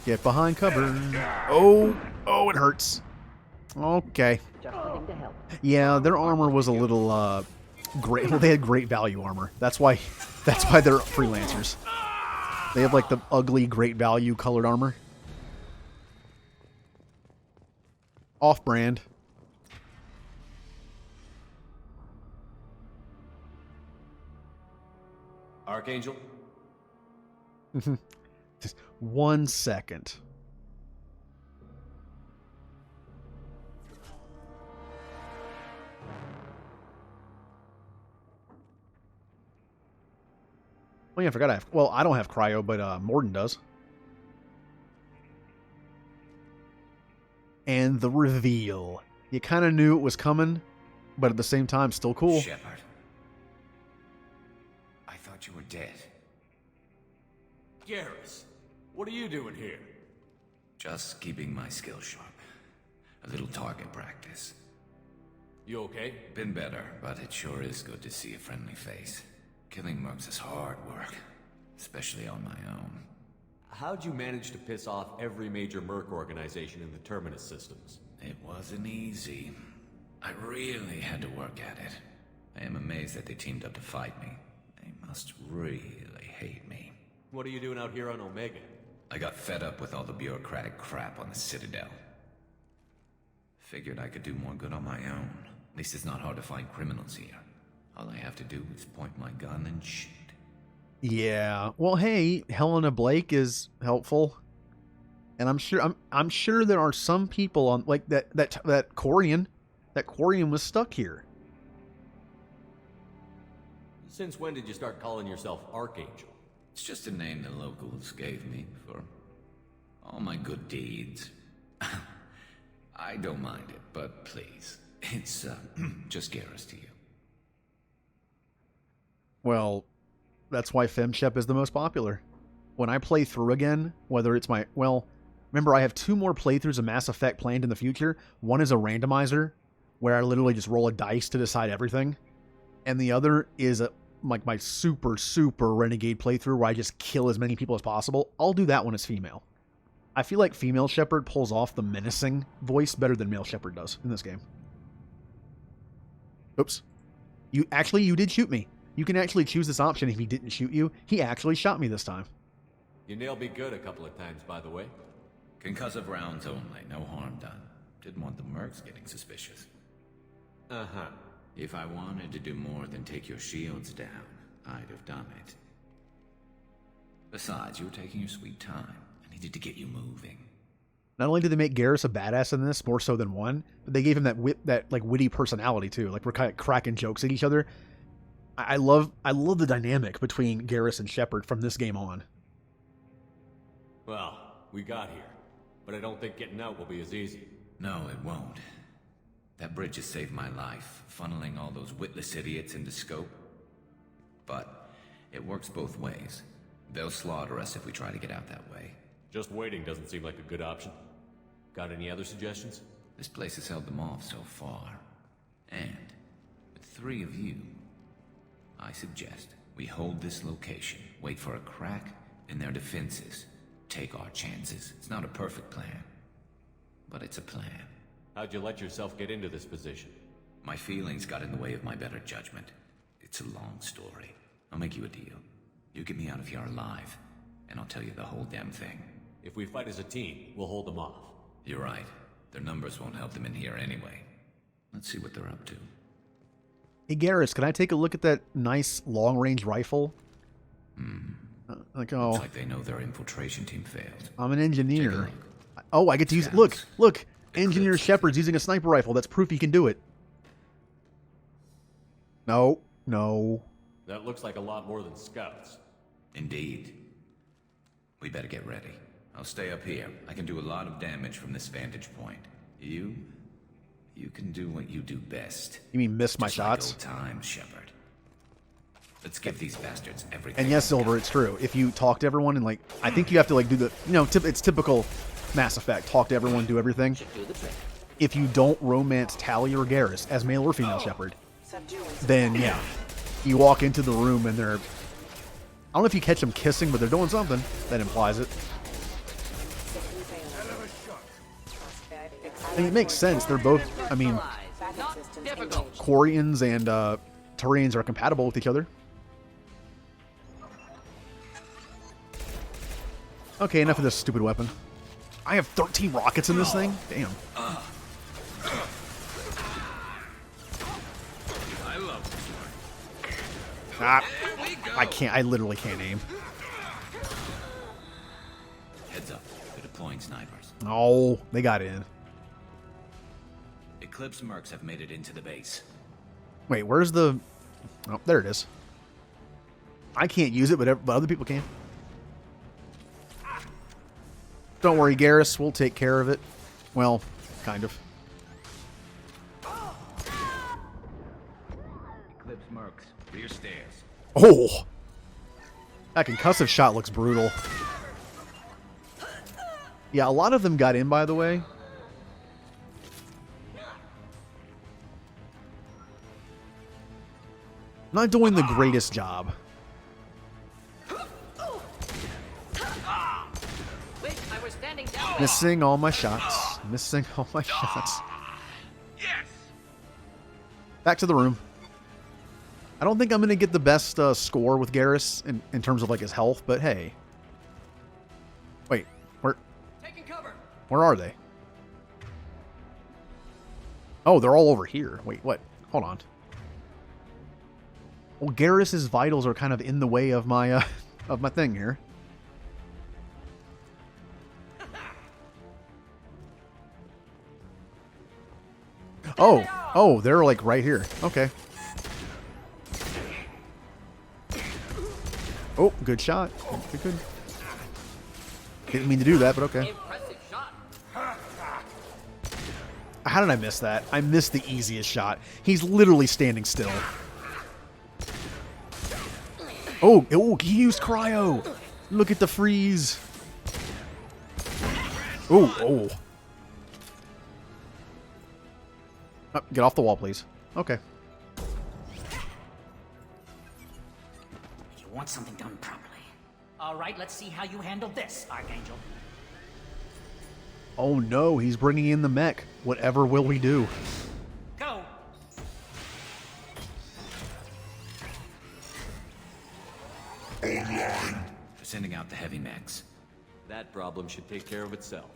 Get behind cover. Oh, it hurts. Okay. Yeah, their armor was a little great. Well, they had great value armor. That's why they're freelancers. They have like the ugly great value colored armor. Off-brand. Archangel? Just 1 second. Oh yeah, I forgot I have... Well, I don't have cryo, but Morden does. And the reveal. You kind of knew it was coming, but at the same time, still cool. Shepard. I thought you were dead. Garrus, what are you doing here? Just keeping my skills sharp. A little target practice. You okay? Been better, but it sure is good to see a friendly face. Killing mercs is hard work, especially on my own. How'd you manage to piss off every major merc organization in the Terminus systems? It wasn't easy. I really had to work at it. I am amazed that they teamed up to fight me. They must really hate me. What are you doing out here on Omega? I got fed up with all the bureaucratic crap on the Citadel. Figured I could do more good on my own. At least it's not hard to find criminals here. All I have to do is point my gun and shoot. Yeah. Well, hey, Helena Blake is helpful. And I'm sure there are some people on like that Quarian. That Quarian was stuck here. Since when did you start calling yourself Archangel? It's just a name the locals gave me for all my good deeds. I don't mind it, but please, it's just Garrus to you. Well, that's why FemShep is the most popular. When I play through again, whether it's my... Well, remember I have 2 more playthroughs of Mass Effect planned in the future. One is a randomizer, where I literally just roll a dice to decide everything. And the other is like my super renegade playthrough where I just kill as many people as possible. I'll do that one as female. I feel like female Shepard pulls off the menacing voice better than male Shepard does in this game. Oops. You did shoot me. You can actually choose this option if he didn't shoot you. He actually shot me this time. You nailed me good a couple of times, by the way. Concussive rounds only, no harm done. Didn't want the mercs getting suspicious. Uh-huh. If I wanted to do more than take your shields down, I'd have done it. Besides, you were taking your sweet time. I needed to get you moving. Not only did they make Garrus a badass in this, more so than one, but they gave him that like witty personality too. Like we're kind of cracking jokes at each other. I love the dynamic between Garrus and Shepard from this game on. Well, we got here, but I don't think getting out will be as easy. No, it won't. That bridge has saved my life, funneling all those witless idiots into scope. But it works both ways. They'll slaughter us if we try to get out that way. Just waiting doesn't seem like a good option. Got any other suggestions? This place has held them off so far. And with 3 of you, I suggest we hold this location, wait for a crack in their defenses, take our chances. It's not a perfect plan, but it's a plan. How'd you let yourself get into this position? My feelings got in the way of my better judgment. It's a long story. I'll make you a deal. You get me out of here alive, and I'll tell you the whole damn thing. If we fight as a team, we'll hold them off. You're right. Their numbers won't help them in here anyway. Let's see what they're up to. Hey Garrus, can I take a look at that nice long-range rifle? Looks like they know their infiltration team failed. I'm an engineer. Oh, I get to use it. Look. Engineer Shepard's using a sniper rifle. That's proof he can do it. No. That looks like a lot more than scouts. Indeed. We better get ready. I'll stay up here. I can do a lot of damage from this vantage point. You can do what you do best. You mean miss my Just shots? Like old times, Shepard. Let's give these bastards everything. And yes, Silver, it's true. If you talk to everyone and I think you have to do the, it's typical Mass Effect. Talk to everyone, do everything. If you don't romance Tali or Garrus as male or female Shepard, then yeah, you walk into the room and they're, I don't know if you catch them kissing, but they're doing something that implies it. And it makes sense. They're both, Quarians and Turians are compatible with each other. Okay, enough of this stupid weapon. I have 13 rockets in this thing? Damn. I love this one. I literally can't aim. Heads up. They're deploying snipers. Oh, they got in. Eclipse mercs have made it into the base. Wait, where's the... Oh, there it is. I can't use it, but other people can. Don't worry, Garrus. We'll take care of it. Well, kind of. Eclipse mercs. Rear stairs. Oh! That concussive shot looks brutal. Yeah, a lot of them got in, by the way. Not doing the greatest job. Missing all my shots. Missing all my shots. Yes. Back to the room. I don't think I'm going to get the best score with Garrus in terms of his health, but hey. Wait, Taking cover. where are they? Oh, they're all over here. Wait, what? Hold on. Well, Garrus's vitals are kind of in the way of my thing here. Oh, they're right here. Okay. Oh, good shot. Good. Didn't mean to do that, but okay. How did I miss that? I missed the easiest shot. He's literally standing still. Oh, he used cryo. Look at the freeze. Oh. Get off the wall, please. Okay. You want something done properly. All right, let's see how you handle this, Archangel. Oh no, he's bringing in the mech. Whatever will we do? Go. They're sending out the heavy mechs. That problem should take care of itself.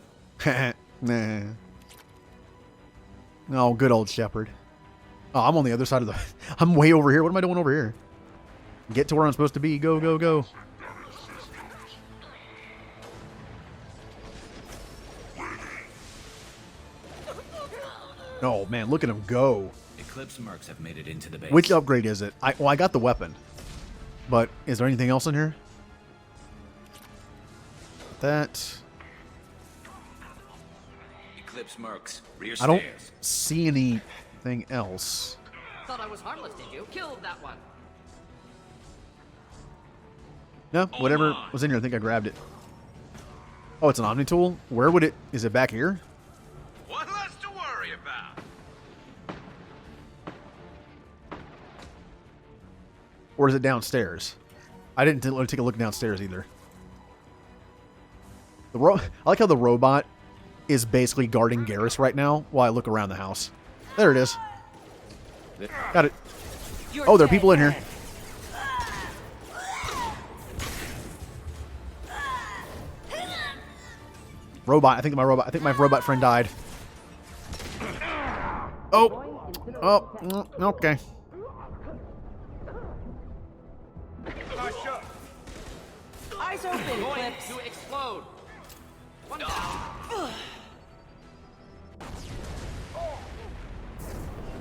Nah. Oh, good old Shepard. Oh, I'm on the other side of the... I'm way over here. What am I doing over here? Get to where I'm supposed to be. Go, go, go. Oh, man. Look at him go. Eclipse mercs have made it into the base. Which upgrade is it? Well, I got the weapon. But is there anything else in here? That... Eclipse mercs. Rear I don't stairs. see anything else. Thought I was harmless, did you? Killed that one. No, whatever was in here, I think I grabbed it. Oh, it's an Omni tool? Where would it... Is it back here? What less to worry about? Or is it downstairs? I didn't take a look downstairs either. I like how the robot is basically guarding Garrus right now while I look around the house. There it is. Got it. Oh, there are people in here. Robot. I think my robot friend died. Oh. Oh. Okay. Eyes open, Eclipse. To explode. One down.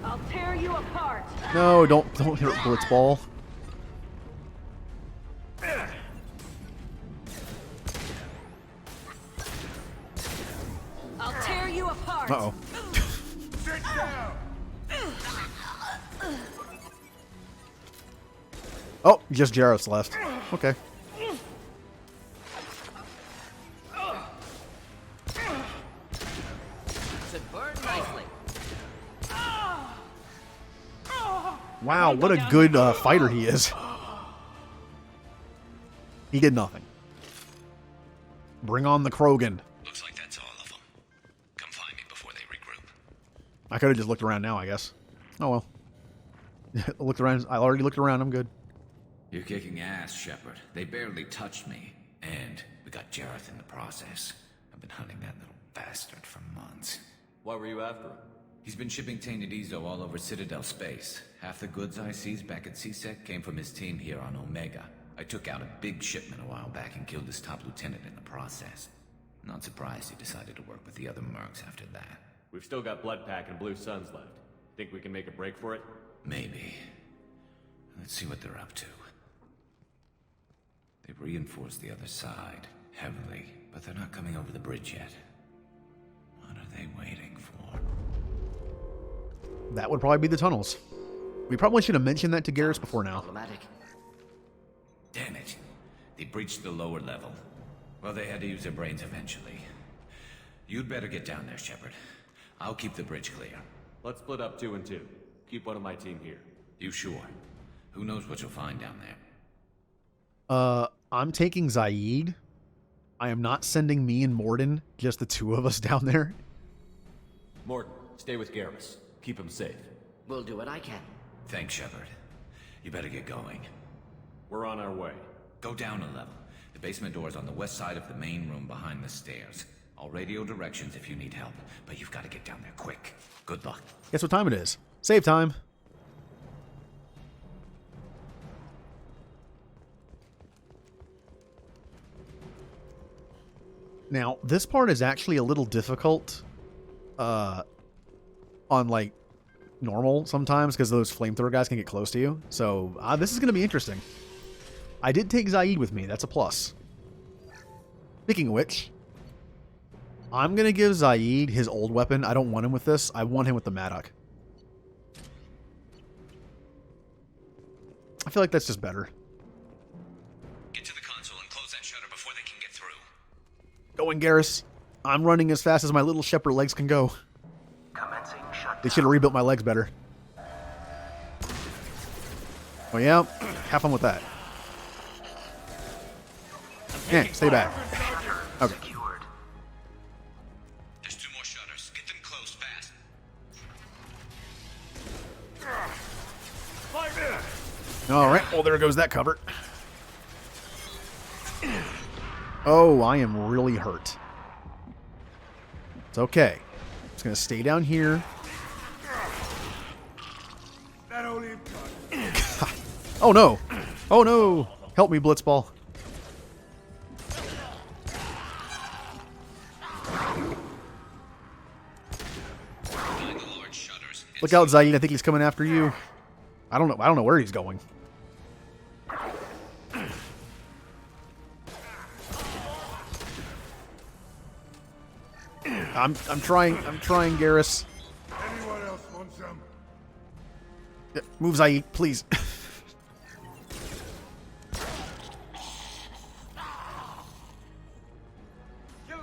I'll tear you apart. No, don't hit Blitzball. I'll tear you apart. Uh-oh. Sit down. Oh, just Jaros left. Okay. Should burn nicely. Wow, what a good fighter he is. He did nothing. Bring on the Krogan. Looks like that's all of them. Come find me before they regroup. I could have just looked around now, I guess. Oh well. Looked around. I already looked around. I'm good. You're kicking ass, Shepard. They barely touched me. And we got Jareth in the process. I've been hunting that little bastard for months. Why were you after him? He's been shipping tainted Ezo all over Citadel space. Half the goods I seized back at CSEC came from his team here on Omega. I took out a big shipment a while back and killed his top lieutenant in the process. Not surprised he decided to work with the other mercs after that. We've still got Bloodpack and Blue Suns left. Think we can make a break for it? Maybe. Let's see what they're up to. They've reinforced the other side, heavily, but they're not coming over the bridge yet. What are they waiting for? That would probably be the tunnels. We probably should have mentioned that to Garrus before now. Damn it. They breached the lower level. Well, they had to use their brains eventually. You'd better get down there, Shepard. I'll keep the bridge clear. Let's split up 2 and 2. Keep one of my team here. You sure? Who knows what you'll find down there? I'm taking Zaid. I am not sending me and Morden, just the two of us down there. Morton, stay with Garrus. Keep him safe. We'll do what I can. Thanks, Shepard. You better get going. We're on our way. Go down a level. The basement door is on the west side of the main room behind the stairs. I'll radio directions if you need help, but you've got to get down there quick. Good luck. Guess what time it is? Save time. Now, this part is actually a little difficult on, like, normal sometimes because those flamethrower guys can get close to you. So, this is going to be interesting. I did take Zaid with me. That's a plus. Speaking of which, I'm going to give Zaid his old weapon. I don't want him with this. I want him with the Maddock. I feel like that's just better. Get to the console and close that shutter before they can get through. Going, Garrus. I'm running as fast as my little shepherd legs can go. They should have rebuilt my legs better. Oh yeah? Have fun with that. Yeah, stay back. Okay. There's 2 more shutters. Get them closed fast. Alright, well there goes that cover. Oh, I am really hurt. It's okay. Just gonna stay down here. Oh no! Oh no! Help me, Blitzball. Look out, Zaid. I think he's coming after you. I don't know where he's going. I'm trying, Garrus. Anyone else want some? Move, Zaid, please.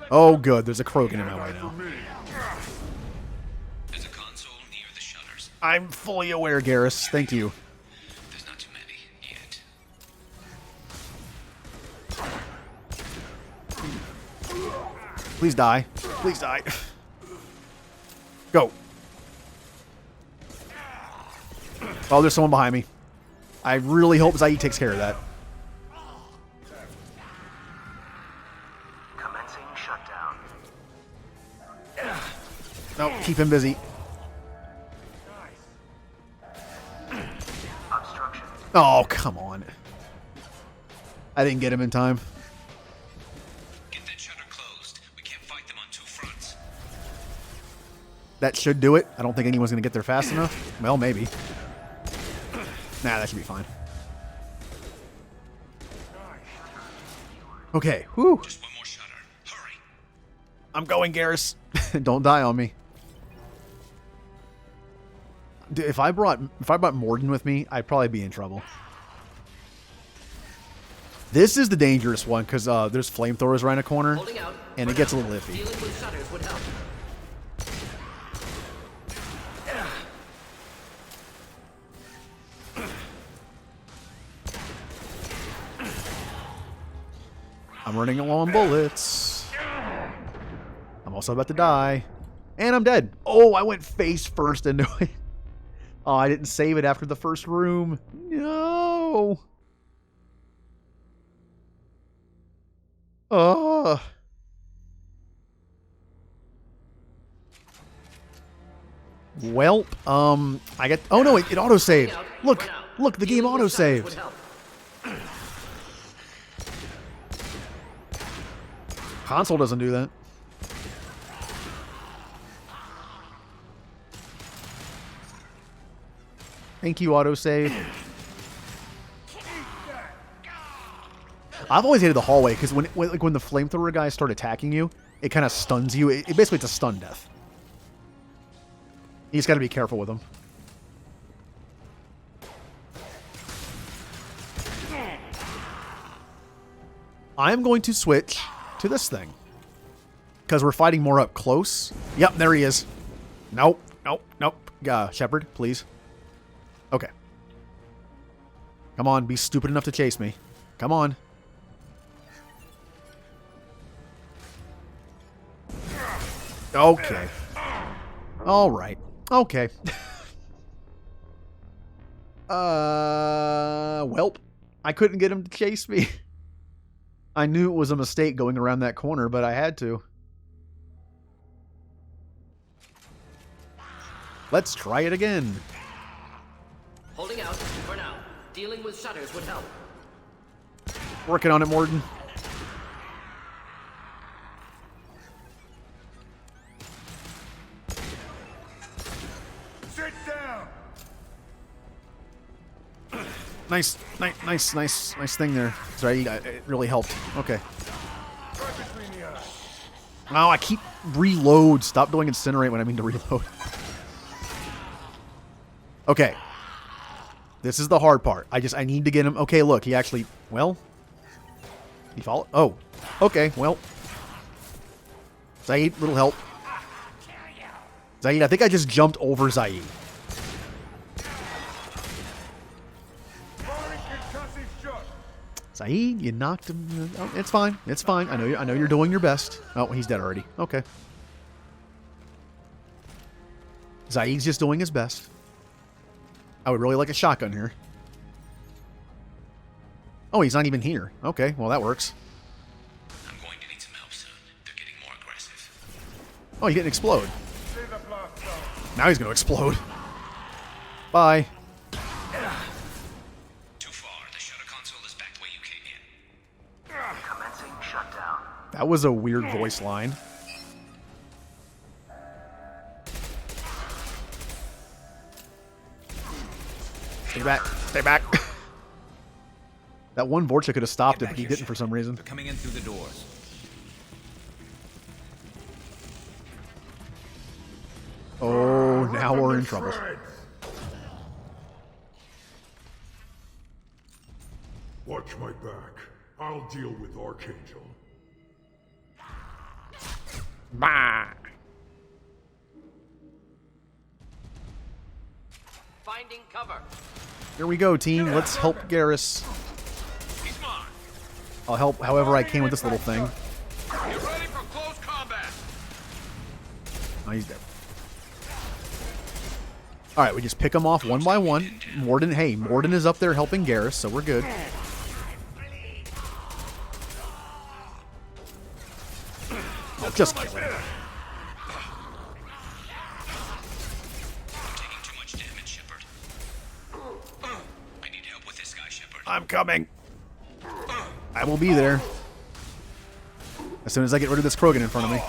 Oh, good. There's a Krogan in my way now. There's a console near the shutters. I'm fully aware, Garrus. Thank you. There's not too many yet. Please die. Please die. Go. Oh, there's someone behind me. I really hope Zaid takes care of that. Commencing shutdown. No, keep him busy. Obstruction. Oh, come on. I didn't get him in time. Get that shutter closed. We can't fight them on two fronts. That should do it. I don't think anyone's going to get there fast enough. Well, maybe. Nah, that should be fine. Okay, whew. Just one more shutter. Hurry. I'm going, Garrus. Don't die on me. Dude, if I brought Morden with me, I'd probably be in trouble. This is the dangerous one because there's flamethrowers around a corner, and it gets a little iffy. Dealing with shutters would help. I'm running low on bullets. I'm also about to die. And I'm dead. Oh, I went face first into it. Oh, I didn't save it after the first room. No. Oh. Welp. I got... Oh, no, it auto-saved. Look, the game auto-saved. Console doesn't do that. Thank you, autosave. I've always hated the hallway because when the flamethrower guys start attacking you, it kind of stuns you. It basically it's a stun death. You just got to be careful with them. I'm going to switch to this thing because we're fighting more up close. Yep, there he is. Nope. Shepard, please. Okay. Come on, be stupid enough to chase me. Come on. Okay. All right. Okay. Welp. I couldn't get him to chase me. I knew it was a mistake going around that corner, but I had to. Let's try it again. Holding out for now. Dealing with shutters would help. Working on it, Morden. Sit down. Nice thing there. Sorry, it really helped. Okay. No, I keep reload. Stop doing incinerate when I mean to reload. Okay. This is the hard part. I need to get him. Okay, look, he actually, well, he followed. Oh, okay, well. Zaid, little help. Zaid, I think I just jumped over Zaid. Zaid, you knocked him. Oh, it's fine. It's fine. I know you're doing your best. Oh, he's dead already. Okay. Zaid's just doing his best. I would really like a shotgun here. Oh, he's not even here. Okay, well that works. I'm going to need some help soon. They're getting more aggressive. Oh, he didn't explode. Now he's going to explode. Bye. Too That was a weird voice line. Stay back. Stay back. That one Vorcha could have stopped it, but he didn't for some reason. They're coming in through the doors. Oh, now we're in trouble. Watch my back. I'll deal with Archangel. Bah. Finding cover. Here we go, team. Let's help Garrus. I'll help however I can with this little thing. Get ready for close combat. Oh, he's dead. Alright, we just pick them off one by one. Morden is up there helping Garrus, so we're good. Oh, just kill him. Taking too much damage, Shepard. I need help with this guy, Shepard. I'm coming. I will be there. As soon as I get rid of this Krogan in front of me.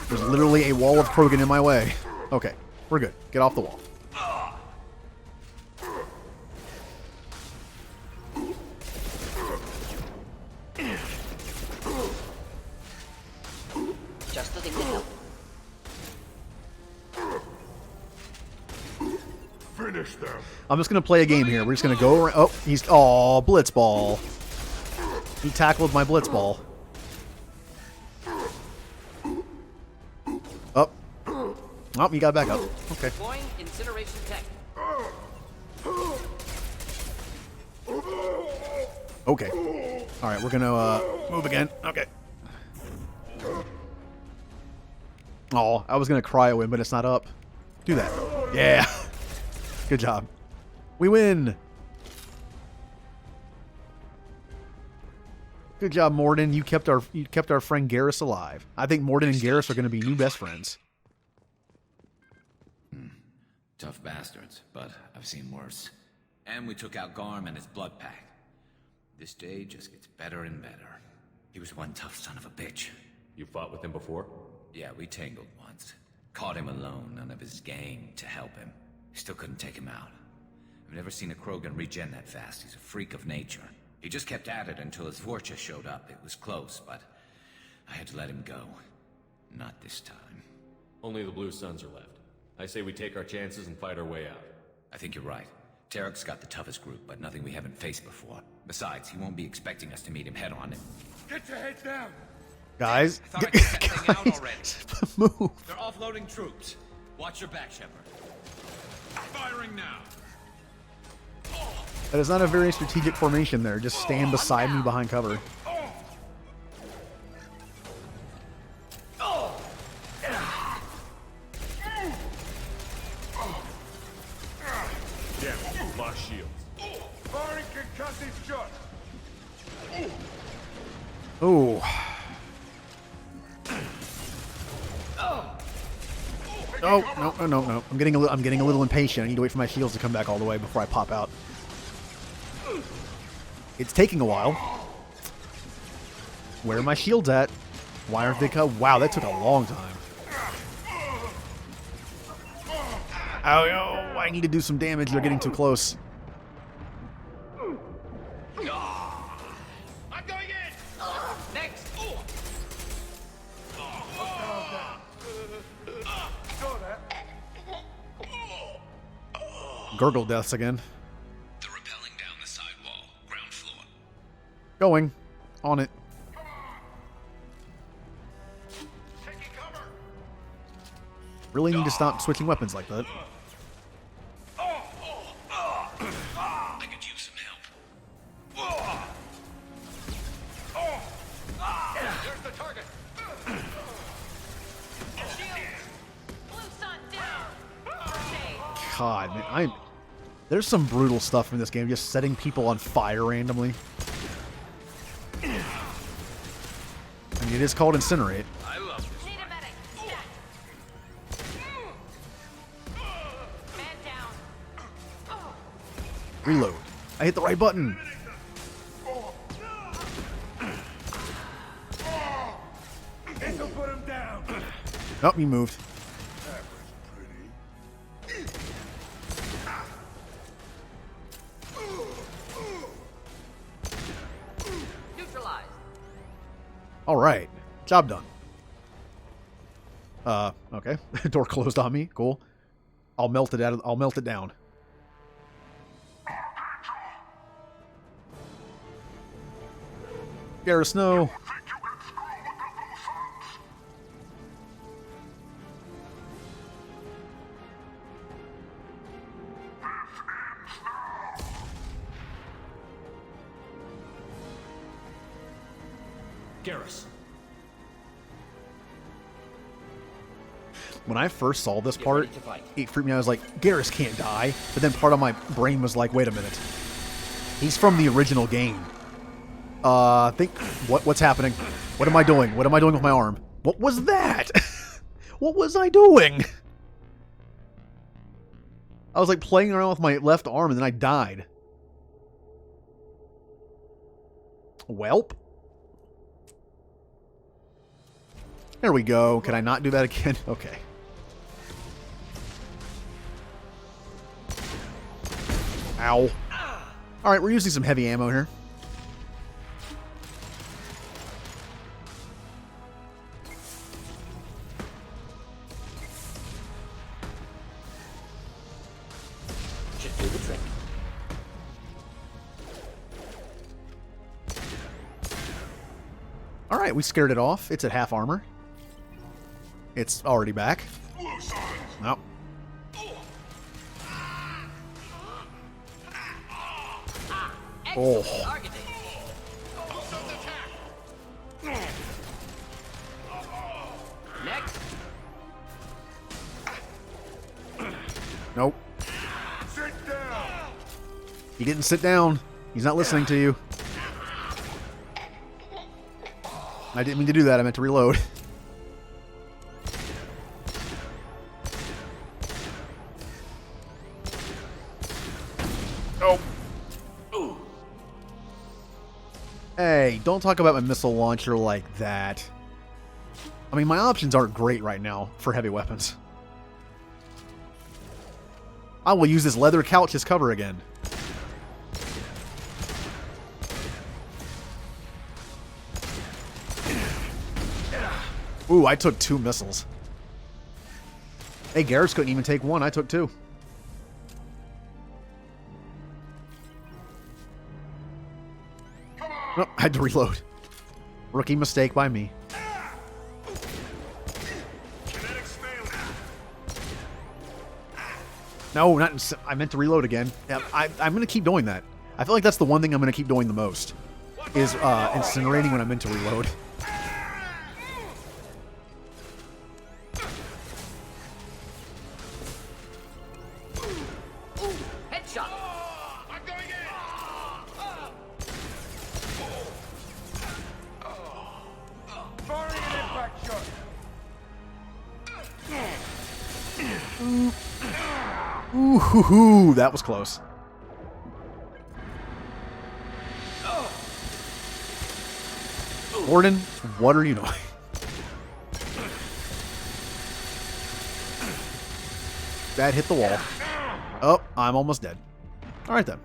There's literally a wall of Krogan in my way. Okay, we're good. Get off the wall. Just the thing to help. Finish them. I'm just going to play a game here. We're just going to go around. Oh, he's... Oh, Blitzball. He tackled my Blitzball. Up. Oh, he got back up. Okay. Deploying incineration tech. Okay. Alright, we're going to move again. Okay. Oh, I was going to cryo him, but it's not up. Do that. Yeah. Good job. We win. Good job, Morden. You kept our friend Garrus alive. I think Morden and Garrus are going to be new best friends. Tough bastards, but I've seen worse. And we took out Garm and his blood pack. This day just gets better and better. He was one tough son of a bitch. You fought with him before? Yeah, we tangled once. Caught him alone, none of his gang to help him. Still couldn't take him out. I've never seen a Krogan regen that fast. He's a freak of nature. He just kept at it until his Vorcha showed up. It was close, but I had to let him go. Not this time. Only the Blue Suns are left. I say we take our chances and fight our way out. I think you're right. Tarek's got the toughest group, but nothing we haven't faced before. Besides, he won't be expecting us to meet him head-on. Get your head down. Guys, I thought I got that thing out already. Move. They're offloading troops. Watch your back, Shepard. Firing now. That is not a very strategic formation there. Just stand beside me behind cover. Yeah, my shields. Firing concussive shot. Oh. Oh, no. I'm getting a little impatient. I need to wait for my shields to come back all the way before I pop out. It's taking a while. Where are my shields at? Why aren't they come? Wow, that took a long time. Oh, I need to do some damage. They're getting too close. I'm going in. Next. Gurgle deaths again. They're rappelling down the side wall, ground floor. Going. On it. Really need to stop switching weapons like that. I could use some help. There's the target. Blue Sun down. God, man, there's some brutal stuff in this game. Just setting people on fire randomly. I mean, it is called Incinerate. I love this. Need a medic. Man down. Reload. I hit the right button. Oh, he moved. Neutralized. All right. Job done. Okay. Door closed on me. Cool. I'll melt it down. Garrus, no. Garrus. When I first saw this part, it freaked me out. I was like, Garrus can't die. But then part of my brain was like, wait a minute. He's from the original game. What's happening? What am I doing? What am I doing with my arm? What was that? What was I doing? I was like playing around with my left arm and then I died. Welp. There we go. Can I not do that again? Okay. Ow. Alright, we're using some heavy ammo here. Should do the trick. Alright, we scared it off. It's at half armor. It's already back. Nope. Oh. Next. Nope. Sit down. He didn't sit down. He's not listening to you. I didn't mean to do that. I meant to reload. Oh. Hey, don't talk about my missile launcher like that. I mean, my options aren't great right now for heavy weapons. I will use this leather couch as cover again. Ooh, I took 2 missiles. Hey, Garrus couldn't even take 1. I took 2. Oh, I had to reload. Rookie mistake by me. No, not. I meant to reload again. Yeah, I'm going to keep doing that. I feel like that's the one thing I'm going to keep doing the most. Is incinerating when I'm meant to reload. Headshot. Firing an impact shot. Ooh, hoo, hoo, that was close. Gordon, what are you doing? That hit the wall. Oh, I'm almost dead. All right then.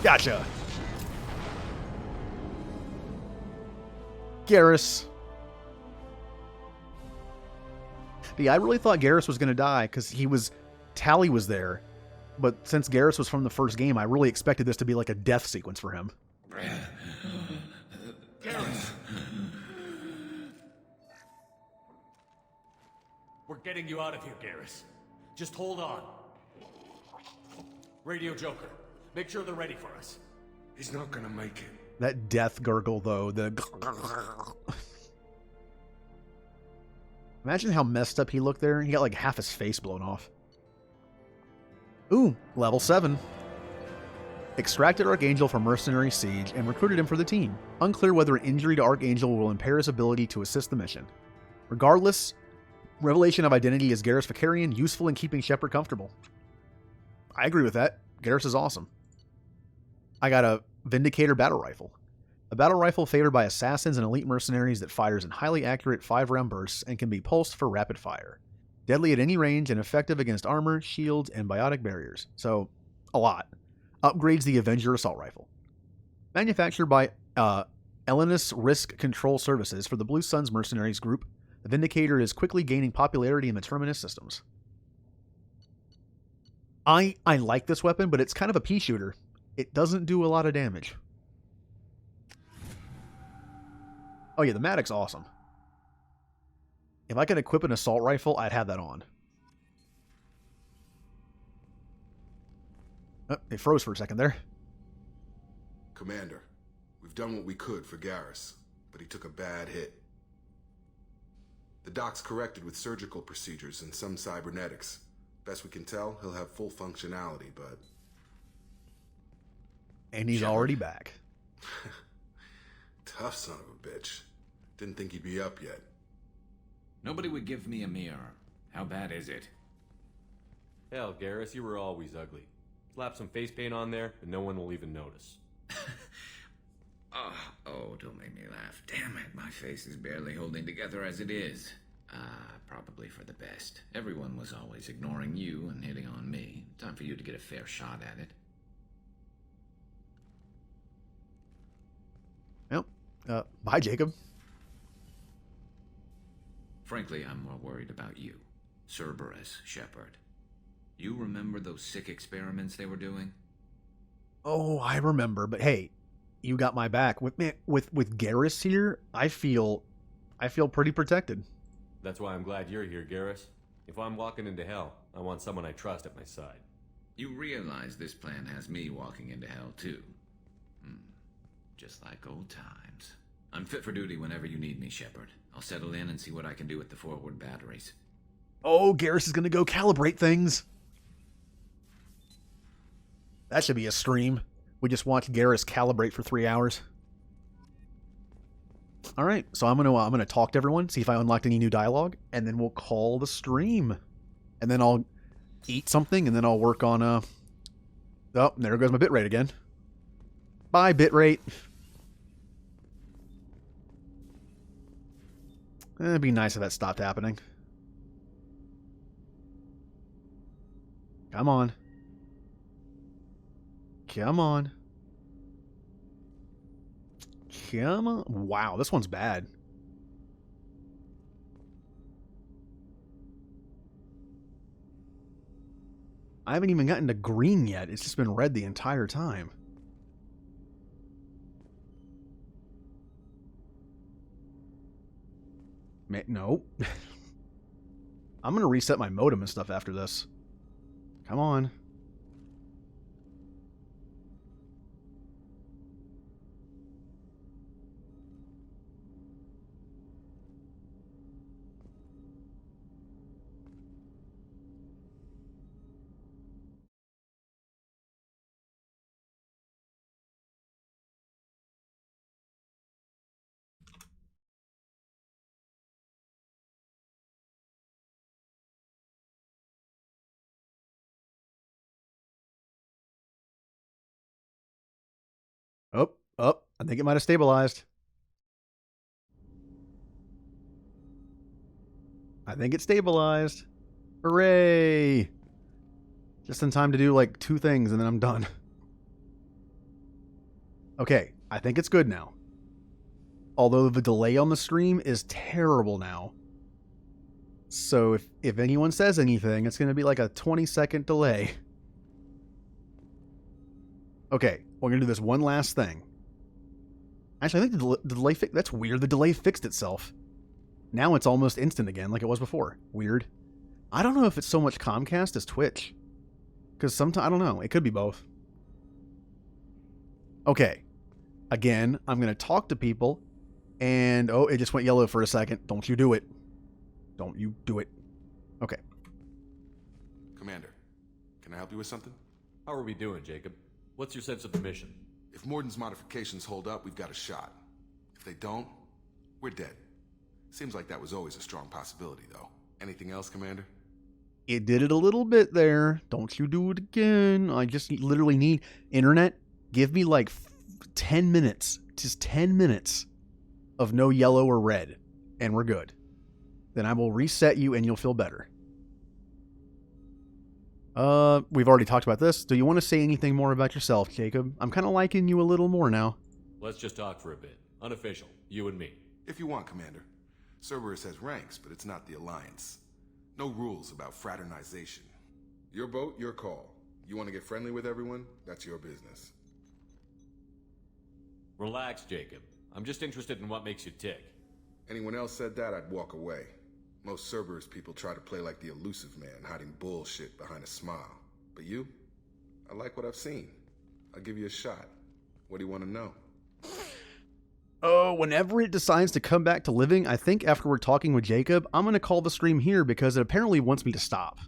Gotcha. Garrus. Yeah, I really thought Garrus was going to die because Tally was there. But since Garrus was from the first game, I really expected this to be like a death sequence for him. Garrus! We're getting you out of here, Garrus. Just hold on. Radio Joker, make sure they're ready for us. He's not gonna make it. That death gurgle, though. Imagine how messed up he looked there. He got like half his face blown off. Ooh, level 7. Extracted Archangel from Mercenary Siege and recruited him for the team. Unclear whether an injury to Archangel will impair his ability to assist the mission. Regardless, revelation of identity as Garrus Vakarian, useful in keeping Shepard comfortable. I agree with that. Garrus is awesome. I got a Vindicator battle rifle. A battle rifle favored by assassins and elite mercenaries that fires in highly accurate 5-round bursts and can be pulsed for rapid fire. Deadly at any range and effective against armor, shields, and biotic barriers. So, a lot. Upgrades the Avenger assault rifle. Manufactured by Ellenis Risk Control Services for the Blue Suns Mercenaries Group, the Vindicator is quickly gaining popularity in the Terminus systems. I like this weapon, but it's kind of a pea shooter. It doesn't do a lot of damage. Oh yeah, the Matic's awesome. If I could equip an assault rifle, I'd have that on. Oh, it froze for a second there. Commander, we've done what we could for Garrus, but he took a bad hit. The doc's corrected with surgical procedures and some cybernetics. Best we can tell, he'll have full functionality, but... And he's already back. Tough son of a bitch. Didn't think he'd be up yet. Nobody would give me a mirror. How bad is it? Hell, Garrus, you were always ugly. Slap some face paint on there, and no one will even notice. Oh, don't make me laugh. Damn it, my face is barely holding together as it is. Probably for the best. Everyone was always ignoring you and hitting on me. Time for you to get a fair shot at it. Well, bye, Jacob. Frankly, I'm more worried about you. Cerberus, Shepard. You remember those sick experiments they were doing? Oh, I remember, but hey, you got my back. With Garrus here, I feel pretty protected. That's why I'm glad you're here, Garrus. If I'm walking into hell, I want someone I trust at my side. You realize this plan has me walking into hell, too. Just like old times. I'm fit for duty whenever you need me, Shepard. I'll settle in and see what I can do with the forward batteries. Oh, Garrus is going to go calibrate things. That should be a stream. We just watch Garrus calibrate for 3 hours. All right, so I'm gonna talk to everyone, see if I unlocked any new dialogue, and then we'll call the stream. And then I'll eat something, and then I'll work on Oh, there goes my bitrate again. Bye, bitrate. It'd be nice if that stopped happening. Come on. Come on. Come on. Wow, this one's bad. I haven't even gotten to green yet. It's just been red the entire time. No. I'm going to reset my modem and stuff after this. Come on. Oh, I think it might have stabilized. I think it stabilized. Hooray! Just in time to do like 2 things and then I'm done. Okay, I think it's good now. Although the delay on the stream is terrible now. So if anyone says anything, it's going to be like a 20-second delay. Okay, we're going to do this one last thing. Actually, I think the delay that's weird. The delay fixed itself. Now it's almost instant again, like it was before. Weird. I don't know if it's so much Comcast as Twitch. Because sometimes, I don't know. It could be both. Okay. Again, I'm going to talk to people. And, oh, it just went yellow for a second. Don't you do it. Don't you do it. Okay. Commander, can I help you with something? How are we doing, Jacob? What's your sense of the mission? If Morden's modifications hold up, we've got a shot. If they don't, we're dead. Seems like that was always a strong possibility, though. Anything else, Commander? It did it a little bit there. Don't you do it again. I just literally need internet. Give me like 10 minutes, just 10 minutes of no yellow or red, and we're good. Then I will reset you and you'll feel better. We've already talked about this. Do you want to say anything more about yourself, Jacob? I'm kind of liking you a little more now. Let's just talk for a bit. Unofficial, you and me. If you want, Commander. Cerberus has ranks, but it's not the Alliance. No rules about fraternization. Your boat, your call. You want to get friendly with everyone? That's your business. Relax, Jacob. I'm just interested in what makes you tick. Anyone else said that, I'd walk away. Most Cerberus people try to play like the elusive man, hiding bullshit behind a smile. But you? I like what I've seen. I'll give you a shot. What do you want to know? Oh, whenever it decides to come back to living, I think after we're talking with Jacob, I'm going to call the stream here because it apparently wants me to stop.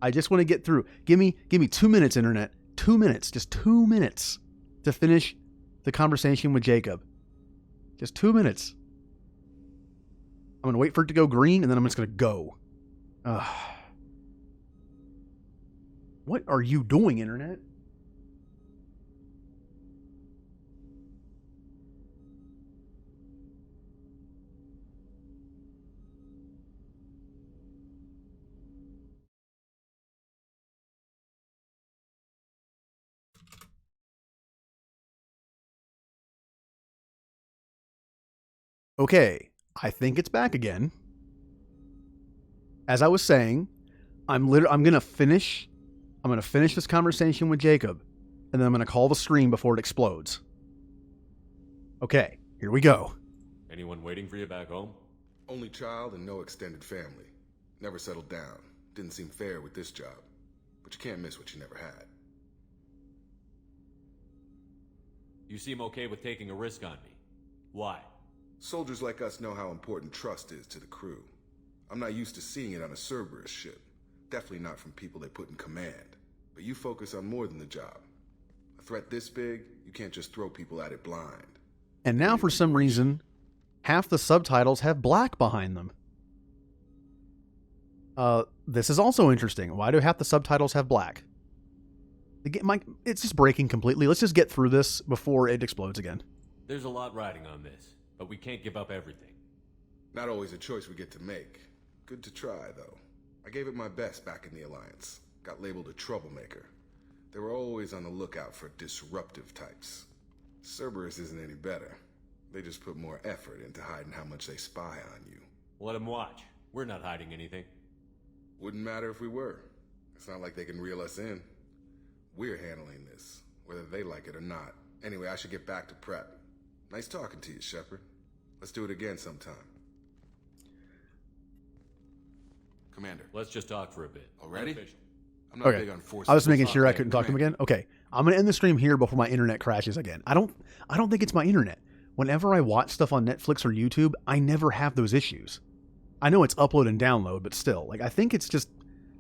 I just want to get through. Give me 2 minutes, Internet. 2 minutes. Just 2 minutes to finish the conversation with Jacob. Just 2 minutes. I'm going to wait for it to go green, and then I'm just going to go. What are you doing, Internet? Okay, I think it's back again. As I was saying, I'm gonna finish this conversation with Jacob, and then I'm gonna call the stream before it explodes. Okay, here we go. Anyone waiting for you back home? Only child and no extended family. Never settled down. Didn't seem fair with this job. But you can't miss what you never had. You seem okay with taking a risk on me. Why? Soldiers like us know how important trust is to the crew. I'm not used to seeing it on a Cerberus ship. Definitely not from people they put in command. But you focus on more than the job. A threat this big, you can't just throw people at it blind. And now for some reason, half the subtitles have black behind them. This is also interesting. Why do half the subtitles have black? It's just breaking completely. Let's just get through this before it explodes again. There's a lot riding on this, but we can't give up everything. Not always a choice we get to make. Good to try, though. I gave it my best back in the Alliance. Got labeled a troublemaker. They were always on the lookout for disruptive types. Cerberus isn't any better. They just put more effort into hiding how much they spy on you. Let them watch. We're not hiding anything. Wouldn't matter if we were. It's not like they can reel us in. We're handling this, whether they like it or not. Anyway, I should get back to prep. Nice talking to you, Shepard. Let's do it again sometime. Commander. Let's just talk for a bit. Already? Unofficial. I'm not Okay. big on force. I was making sure I couldn't talk to him again. Okay. I'm going to end the stream here before my internet crashes again. I don't think it's my internet. Whenever I watch stuff on Netflix or YouTube, I never have those issues. I know it's upload and download, but still, like, I think it's just,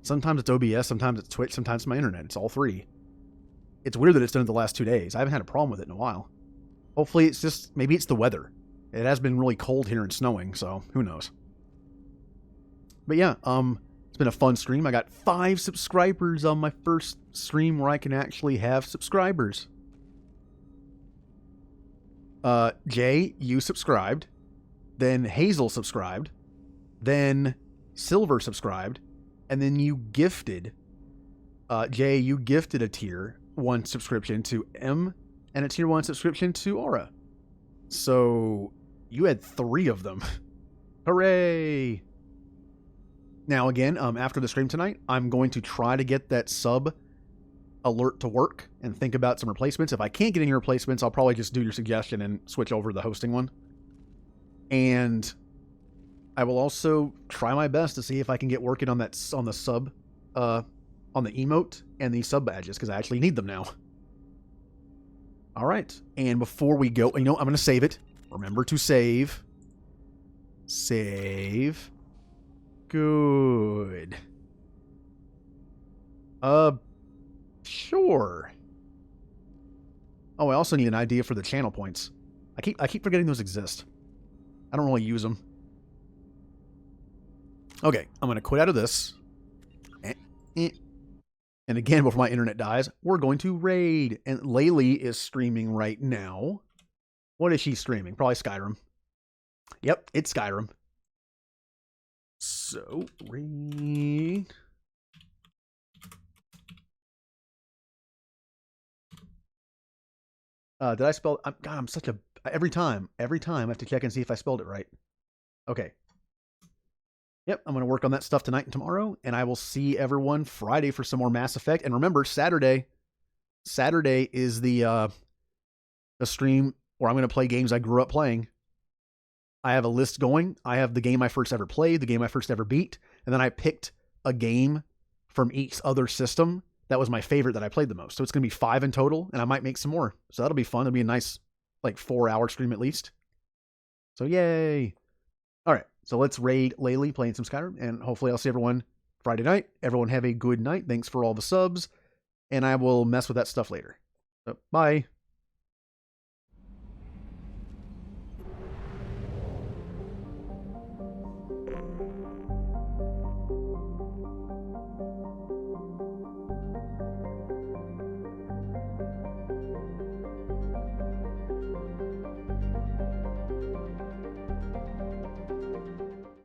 sometimes it's OBS, sometimes it's Twitch, sometimes it's my internet. It's all three. It's weird that it's done it the last 2 days. I haven't had a problem with it in a while. Hopefully it's just, maybe it's the weather. It has been really cold here and snowing, so who knows. But yeah, it's been a fun stream. I got 5 subscribers on my first stream where I can actually have subscribers. Jay, you subscribed. Then Hazel subscribed. Then Silver subscribed. And then you gifted, Jay, you gifted a tier 1 subscription to M and a tier 1 subscription to Aura. So you had 3 of them. Hooray! Now again, after the stream tonight, I'm going to try to get that sub alert to work and think about some replacements. If I can't get any replacements, I'll probably just do your suggestion and switch over to the hosting one. And I will also try my best to see if I can get working on that on the sub, on the emote and the sub badges, because I actually need them now. All right, and before we go, I'm going to save it. Remember to save. Save. Good. Sure. Oh, I also need an idea for the channel points. I keep forgetting those exist. I don't really use them. Okay, I'm going to quit out of this. And again, before my internet dies, we're going to raid. And Laylee is streaming right now. What is she streaming? Probably Skyrim. Yep, it's Skyrim. So, raid. Did I spell? God, I'm such a. Every time I have to check and see if I spelled it right. Okay. Yep, I'm going to work on that stuff tonight and tomorrow, and I will see everyone Friday for some more Mass Effect. And remember, Saturday is the stream where I'm going to play games I grew up playing. I have a list going. I have the game I first ever played, the game I first ever beat, and then I picked a game from each other system that was my favorite that I played the most. So it's going to be 5 in total, and I might make some more. So that'll be fun. It'll be a nice, 4-hour stream at least. So yay. All right. So let's raid Laylee playing some Skyrim, and hopefully I'll see everyone Friday night. Everyone have a good night. Thanks for all the subs, and I will mess with that stuff later. So, bye.